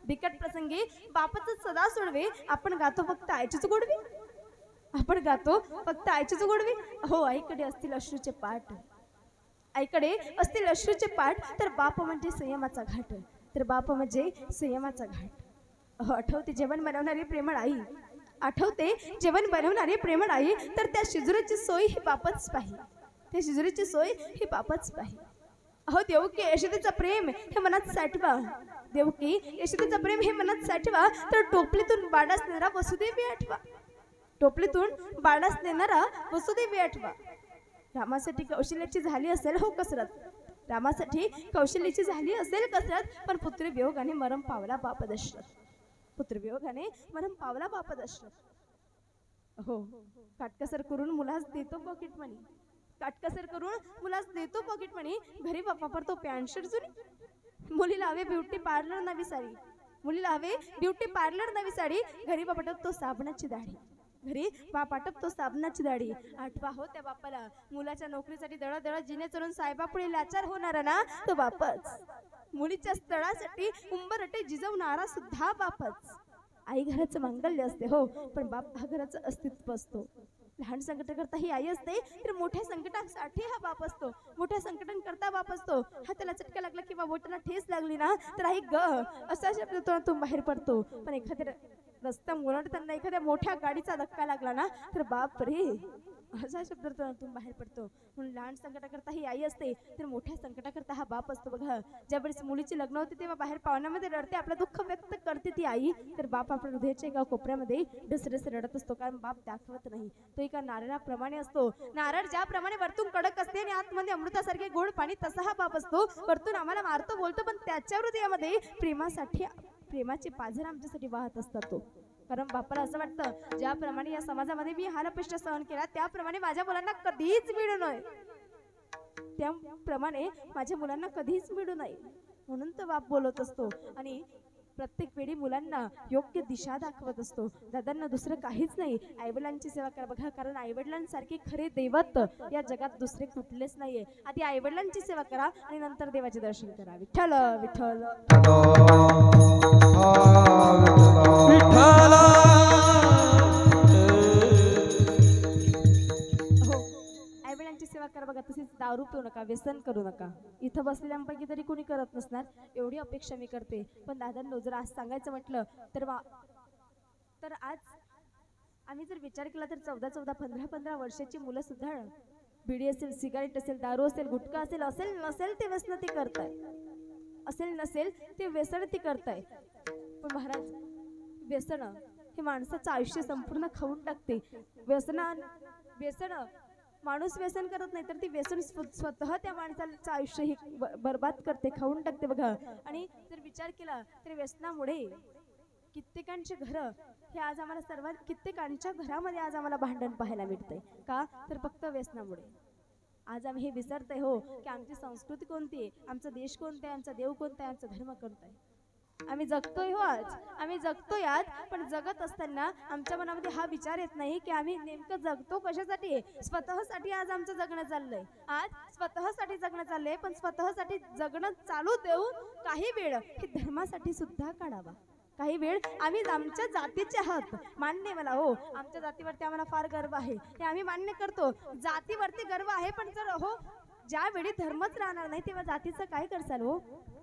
बिकट प्रसंगी बापाचं सदा सोडवे. आपण गातो फक्त आईचीच गोडवी, आपण गातो फक्त आईचीच गोडवी. हो, आईकडे असतील अश्रूचे पाठ, आईकडे असतील अश्रूचे पाठ, तर बाप म्हणजे संयमाचा घाट, तर बाप म्हणजे संयमाचा घाट. हो, आठवते जेवण बनवणारी प्रेमळ आई, आठवते जेवण बनवणारी प्रेमळ आई, तर त्या शिजुरीची सोय ही बापच पाही, त्या शिजुरीची सोय ही बापच पाही. अहो, देवकी यशोदेचं प्रेम हे मनात साठवा, देवकी यशोदेचं प्रेम हे मनात साठवा, तर टोपलीतून बाडास नेणारा वसुदेवी आठवा, टोपलीतून बाडास नेणारा वसुदेवी आठवा. रामासाठी कौशल्याची झाली असेल हो कसरत, रामासाठी कौशल्याची झाली असेल कसरत, पण पुत्रवियोगाने मरण पावला बाप दशरथ, पुत्रवियोगाने मरण पावला बाप दशरथ. हो, काटकसर करून मुलास देतो पॉकेट मनी, काटकसर करून मुलास देतो पॉकेट मनी. घरी बापा पडतो पॅन्ट शर्ट जुनी, मुलीला हवे ब्युटी पार्लर नवी साडी, मुलीला हवे ब्युटी पार्लर नवी साडी. घरी बापा टपतो साबणाची दाढी, घरी बाप आटपतो साबणाची दाढी. आठवा हो त्या बापाला, मुलाच्या नोकरीसाठी दळदळ जिने चढून साहेबापुढे लाचार होणारा ना तो बापच, मुलीच्या स्थळासाठी उंबरटे जिजवणारा सुद्धा बापच. आई घराचं मांगल्य असते हो, पण बाप हा घराचं अस्तित्व असतो. लहान संकट करता ही आई असते, तर मोठ्या संकटांसाठी हा बाप असतो, मोठ्या संकटांकरता बाप असतो. हाताला चटका लागला किंवा बोटाला ठेस लागली ना, तर आई ग असा शब्द तोंडातून बाहेर पडतो. पण एखाद्या रस्ता ओलांडताना एखाद्या मोठ्या गाडीचा धक्का लागला ना, तर बाप रे अशा शब्दातून बाहेर पडतो. म्हणून लहान संकटाकरता ही आई असते, तर मोठ्या संकटाकरता हा बाप असतो. बघा, ज्यावेळेस मुलीचे लग्न होते तेव्हा बाहेर पाहुण्यामध्ये रडते, आपलं दुःख व्यक्त करते ती आई, तर बाप आपल्या हृदयाच्या एका कोपऱ्यामध्ये डसरस रडत असतो. कारण बाप दाखवत नाही, तो एका नारळाप्रमाणे असतो. नारळ ज्याप्रमाणे वरतून कडक असते आणि आतमध्ये अमृतासारखे गोड पाणी, तसा हा बाप असतो. वरतून आम्हाला मारतो बोलतो, पण त्याच्या हृदयामध्ये प्रेमाचे पाझर आमच्यासाठी वाहत असतात. तो कारण बापाला असं वाटतं, ज्याप्रमाणे या समाजामध्ये मी हालअपेष्टा सहन केला, त्याप्रमाणे माझ्या मुलांना कधीच मिळू नये, त्याप्रमाणे माझ्या मुलांना कधीच मिळू नये, म्हणून तो बाप बोलत असतो. आणि प्रत्येक वेळी मुलांना योग्य दिशा दाखवत असतो. दादांना दुसरं काहीच नाही, आईवडिलांची सेवा करा. बघा, कारण आईवडिलांसारखे खरे दैवत या जगात दुसरे कुठलेच नाहीये. आधी आईवडिलांची सेवा करा आणि नंतर देवाचे दर्शन करा. विठ्ठल विठ्ठल विठ्ठल हो, आईवडिलांची सेवा करा. बघा, तसेच दारू पिऊ नका, व्यसन करू नका. इथं बसलेल्यांपैकी तरी कोणी करत नसणार, एवढी अपेक्षा मी करते. पण दादांनो, जर आज सांगायचं म्हटलं तर आज आम्ही जर विचार केला तर 14-15 वर्षाची मुलं सुद्धा बिडी असेल, सिगारेट असेल, दारू असेल, गुटखा असेल नसेल ते व्यसन ते करताय, नसेल ते व्यसन ते करताय. पण महाराज, व्यसन हे माणसाचं आयुष्य संपूर्ण खाऊन टाकते. व्यसन माणूस व्यसन करत नाही, तर ती व्यसन स्वतः त्या माणसाचं आयुष्य हे बर्बाद करते, खाऊन टाकते. बघा, आणि जर विचार केला तर व्यसनामुळे कित्येकांचे घर हे आज आम्हाला कित्येकांच्या घरामध्ये आज आम्हाला भांडण पाहायला मिळतंय. का तर फक्त व्यसनामुळे. आज आम्ही हे विसरतोय हो, की आमची संस्कृती कोणती आहे, आमचा देश कोणता आहे, आमचा देव कोणता आहे, आमचा धर्म कोणता आहे. आम्ही जगतोय हो, आम्ही जगतोय आज, पण जगत असताना आमच्या मनामध्ये हा विचार येत नाही की आम्ही नेमकं जगतो कशासाठी. स्वतःसाठी आज आमचं जगणं चाललंय, आज स्वतःसाठी जगणं चाललंय. पण स्वतःसाठी जगणं चालू देऊन काही वेळ हे धर्मासाठी सुद्धा काढावा. काही वेळ आम्ही आमच्या जातीचे आहात, मान्य मला हो, आमच्या जातीवरती आम्हाला फार गर्व आहे, हे आम्ही मान्य करतो. जातीवरती गर्व आहे, पण जर हो ज्यावेळी धर्मच राहणार नाही तेव्हा जातीचं काय करसाल हो.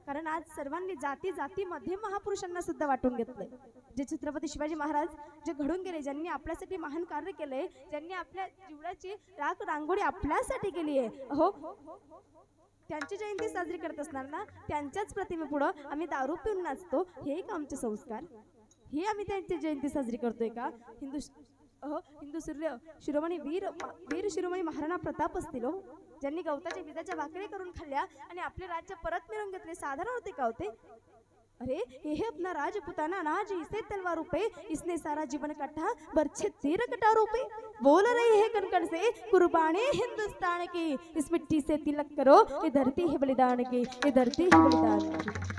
कारण आज सर्वांनी जातीमध्ये महापुरुषांना सुद्धा वाटून घेतलंय. जे छत्रपती शिवाजी महाराज जे घडून गेले, ज्यांनी आपल्यासाठी महान कार्य केलंय, ज्यांनी आपल्या जीवनाची राख रांगोळी आपल्यासाठी केली आहे हो, त्यांची जयंती साजरी करत असणार ना, त्यांच्याच प्रतिमेपुढं आम्ही दारू पिऊन नाचतो, हे एक आमचे संस्कार, हे आम्ही त्यांची जयंती साजरी करतोय का. हिंदू शिरोमणी वीर शिरोमणी महाराणा प्रताप असतील हो, ज्यांनी गवताच्या बिजाच्या भाकरी करून खाल्ल्या आणि आपले राज्य परत मिळवून घेतले. साधारण होते का होते. अरे हे अपना राजपुताना नाज इसे तलवार पे, इसने सारा जीवन कटा बरछे तीर कटारों पे, बोल रही है कणकण से कुर्बानी हिंदुस्तान की, इस मिट्टी से तिलक करो, ये धरती है बलिदान की, ये धरती है बलिदान की.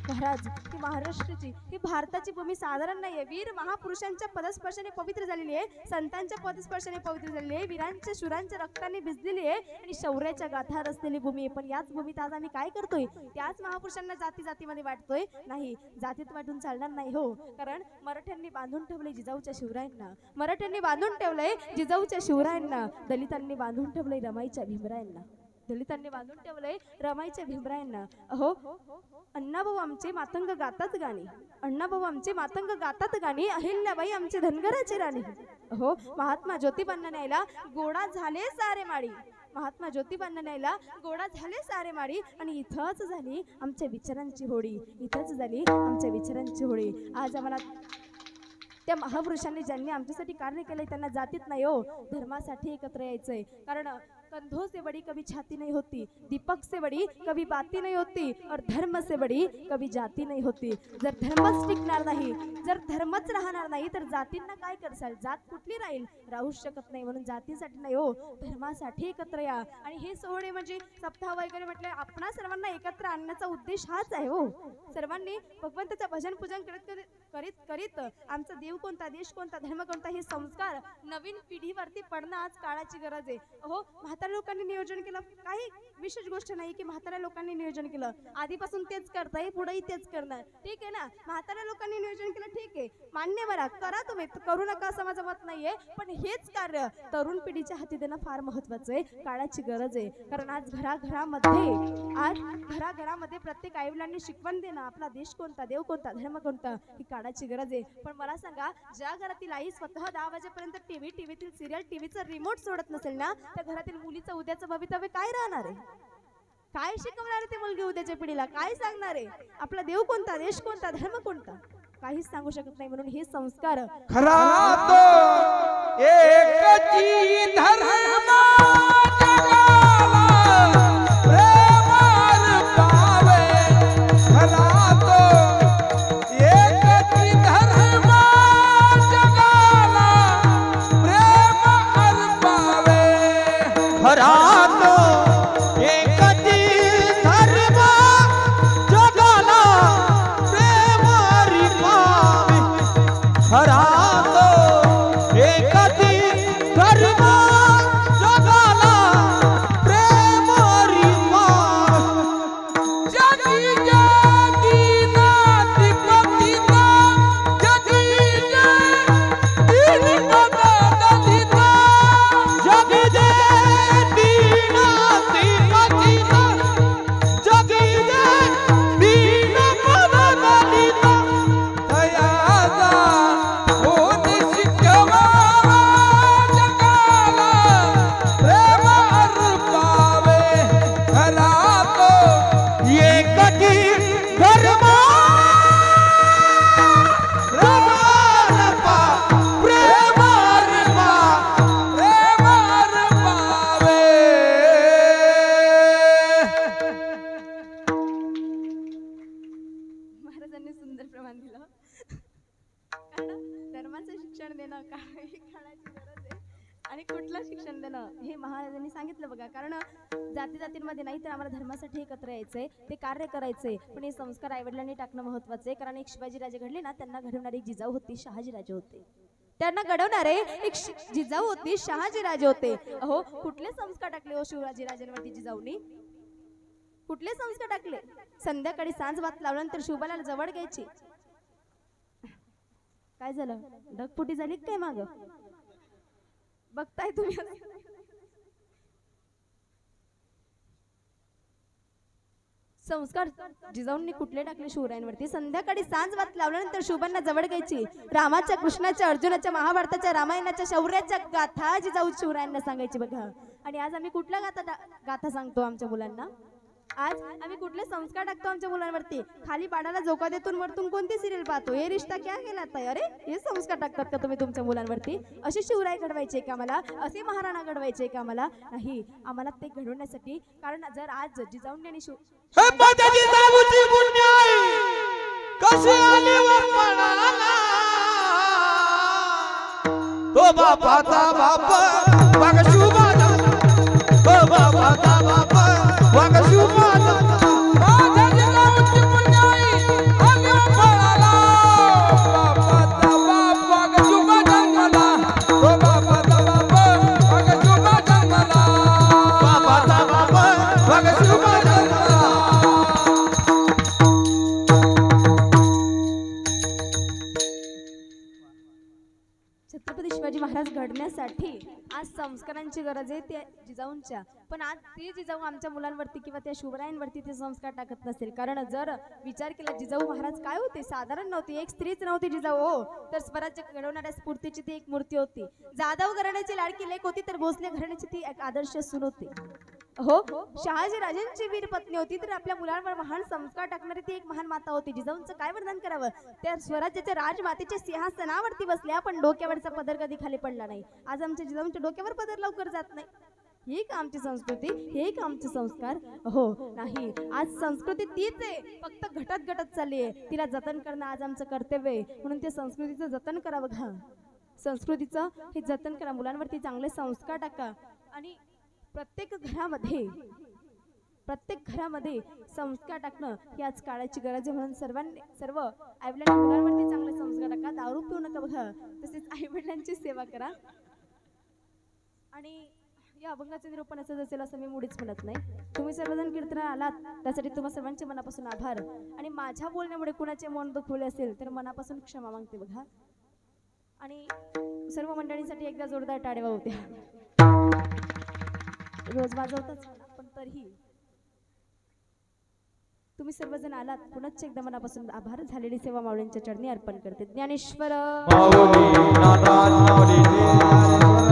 महाराज, ही महाराष्ट्राची, ही भारताची भूमी साधारण नाहीये. वीर महापुरुषांच्या पदस्पर्शाने पवित्र झालेली आहे, संतांच्या पदस्पर्शाने पवित्र झालेली आहे, वीरांच्या शूरांच्या रक्ताने भिजलेली आहे आणि शौर्याच्या गाथा रचलेली भूमी आहे. पण याच भूमीत आज आम्ही काय करतोय, त्याच महापुरुषांना जातीमध्ये वाटतोय. नाही, जातीत वाटून चालणार नाही हो. कारण मराठ्यांनी बांधून ठेवलंय जिजाऊच्या शिवरायांना, मराठ्यांनी बांधून ठेवलंय जिजाऊच्या शिवरायांना, दलितांनी बांधून ठेवलंय रमाईच्या भीमरायांना, दलितांनी बांधून ठेवलंय रमाईच्या भीमरायांना. अहो, अण्णाभाऊ आमचे मातंग गातात गाणी, अण्णाभाऊ आमचे मातंग गातात गाणी, अहिल्याबाई आमचे धनगराचे राणी. अहो, महात्मा ज्योतिबांना न्यायला गोडा झाले सारे माडी, महात्मा ज्योतिबांना न्यायला गोडा झाले सारे माडी. आणि इथंच झाली आमच्या विचारांची होळी, इथंच झाली आमच्या विचारांची होळी. आज आम्हाला त्या महापुरुषांनी ज्यांनी आमच्यासाठी कार्य केलंय त्यांना जातीत नाही हो, धर्मासाठी एकत्र यायचंय. कारण कंधों से बड़ी कभी छाती नहीं होती, दीपक से बड़ी कभी बाती नहीं होती, और धर्म से बड़ी कभी जाती नहीं होती. जर धर्मच टिकणार नाही, जर धर्मच राहणार नाही, तर जातींना काय करसाल, जात कुठली राहील, राहूच शकत नाही. म्हणून जातीसाठी नाही हो, धर्मासाठी एकत्र या. आणि हे सोहळे म्हणजे सप्ताह वगैरे म्हटलं, आपणा सर्वांना एकत्र आणण्याचा उद्देश हाच आहे हो. सर्वांनी भगवंताचं भजन पूजन करीत आमचा देव कोणता, देश कोणता, धर्म कोणता, हे संस्कार नवीन पिढीवरती पडणं आज काळाची गरज आहे. हो, म्हाताऱ्या लोकांनी नियोजन केलं, काही विशेष गोष्ट नाही की म्हाताऱ्या लोकांनी नियोजन केलं, आधीपासून तेच करताय, पुढेही तेच करणार, ठीक आहे ना. म्हाताऱ्या लोकांनी नियोजन केलं, ठीक आहे, मान्य, बरा करा तुम्ही, करू नका असं माझं मत नाहीये, पण हेच कार्य तरुण पिढीच्या हाती देणं फार महत्वाचं आहे, काळाची गरज आहे. कारण आज घराघरामध्ये प्रत्येक आईवडिलांनी शिकवण देणं, आपला देश कोणता, देव कोणता, धर्म कोणता, ही काळाची गरज आहे. पण मला सांगा, ज्या घरातील आई स्वतः 10 वाजेपर्यंत टीव्हीतील सिरियल, टीव्हीचं रिमोट सोडत नसेल ना, त्या घरातील मुलीचं उद्याचं भवितव्य काय राहणार आहे? काय शिकवणार आहे ती मुलगी उद्याच्या पिढीला? काय सांगणार आहे? आपला देव कोणता, देश कोणता, धर्म कोणता, काहीच सांगू शकत नाही. म्हणून हे संस्कार खरा तो एकची धर्म जगाला प्रेमार पावे, खरा तो एकची धर्म जगाला प्रेमार पावे, खरा तो एकची धर्म जगाला प्रेमारी पावे, खरा तो एकची धर्म जगाला प्रेमारी पावे. जगी जगी नाती पतिता, जगी जगी पदा दलिता, जगी दे दीना ती पतिता, जगी दे दीना पदा दलिता. दयादा होनी शिकवावा जगाला प्रेम अर्पावे, खरा तो एकटी धर्म रमारपा प्रेमारपा. प्रेम अर्पावे. महाराजांनी सुंदर प्रमाण दिलं. कारण धर्माचं शिक्षण देणं काही काळाची गरज आहे, आणि कुठलं शिक्षण देणं हे महाराजांनी सांगितलं बघा. कारण जाती जातींमध्ये नाही तर आम्हाला धर्मासाठी एकत्र यायचंय, ते कार्य करायचंय, पण हे संस्कार आईवडिलांनी टाकणं महत्वाचं आहे. कारण एक शिवाजी राजे घडले ना, त्यांना घडवणारी एक जिजाऊ होती, शहाजी राजे होते. त्यांना घडवणारे एक जिजाऊ होती, शहाजी राजे होते. अहो, कुठले संस्कार टाकले हो शिवाजी राजांवरती जिजाऊनी? कुठले संस्कार टाकले? संध्याकाळी सांज भात लावल्यानंतर शिवबाला जवळ घ्यायची. काय झालं, ढगफुटी झाली काय माग? बघताय तुम्ही? संस्कार जिजाऊंनी कुठले टाकले शिवरायांवरती? संध्याकाळी सांज भात लावल्यानंतर शिवबांना जवळ घ्यायची. रामाच्या, कृष्णाच्या, अर्जुनाच्या, महाभारताच्या, रामायणाच्या, शौर्याच्या गाथा जिजाऊ शिवरायांना सांगायची बघा. आणि आज आम्ही कुठल्या गाथा सांगतो आमच्या मुलांना? आज आम्ही कुठले संस्कार टाकतो आमच्या मुलांवरती? खाली पाडाला झोका देतून वरतून कोणती सिरियल पाहतो? हे रिश्ता क्या केलात? अरे, हे संस्कार टाकतात का तुम्ही तुमच्या मुलांवरती? असे शिवराय घडवायचे का आम्हाला? असे महाराणा घडवायचे का आम्हाला? नाही, आम्हाला ते घडवण्यासाठी, कारण जर आज जिजाऊंनी आणि हे माझ्याची जाऊची पुण्य आहे, कशी आली वपणाला तो बापाचा बाप वाग शुभाचा, तो बापाचा बाप वाग शुभाचा. माझ्या जिजाऊची पुण्याई आम्ही पळाला, बापाचा बाप वाग शुभ जन्मला, तो बापाचा बाप वाग शुभ जन्मला, बापाचा बाप वाग शुभाचा. छत्रपती शिवाजी महाराज घडण्यासाठी आज संस्कारांची गरज आहे, त्या जिजाऊंच्या. पण आज ते जिजाऊ आमच्या मुलांवरती किंवा त्या शिवरायांवरती ते संस्कार टाकत नसेल. कारण जर विचार केला, जिजाऊ महाराज काय होते? साधारण नव्हती, एक स्त्रीच नव्हती जिजाऊ हो, तर स्वराज्य घडवणाऱ्या स्फूर्तीची ती एक मूर्ती होती. जाधव घराण्याची लाडकी लेक होती, तर भोसले घराण्याची ती एक आदर्श सून होती हो. शहाजी राजांची वीर पत्नी होती, तर आपल्या मुलांवर महान संस्कार टाकणारी ती एक महान माता होती. जिजाऊंचं काय वर्णन करावं? त्या स्वराज्याच्या राजमातेच्या सिंहासनावरती बसल्या, पण डोक्यावरचा पदर कधी खाली पडला नाही. आज आमच्या जिजाऊंच्या डोक्यावर पदर लवकर जात नाही. ही का आमची संस्कृती? हे का आमचे संस्कार? हो नाही, आज संस्कृती तीच आहे, फक्त घटत चालली आहे. तिला जतन करणं आज आमचं कर्तव्य आहे. म्हणून त्या संस्कृतीचं जतन करा बघा. संस्कृतीचं हे जतन करा, मुलांवरती चांगले संस्कार टाका. आणि प्रत्येक घरामध्ये संस्कार टाकणं ही आज काळाची गरज आहे. म्हणून सर्व आईवडिलांनी मुलांवरती चांगले संस्कार टाका. दारू पिऊ नका बघा, तसेच आईवडिलांची सेवा करा. आणि या अभंगाचे निरूपण असं असेल असं मी मुळीच म्हणत नाही. तुम्ही सर्वजण कीर्तनाला आलात त्यासाठी तुम्हा सर्वांचे मनापासून आभार. आणि माझ्या बोलण्यामुळे कुणाचे मन दुखवले असेल तर मनापासून क्षमा मागते बघा. आणि सर्व मंडळींसाठी एकदा जोरदार टाळ्या होत्या. रोज वाजवताच पण तरीही तुम्ही सर्वजण आलात. पुनश्च एकदा मनापासून आभार. झालेली सेवा माऊलींच्या चरणी अर्पण करते. ज्ञानेश्वर माऊली नारायण माऊली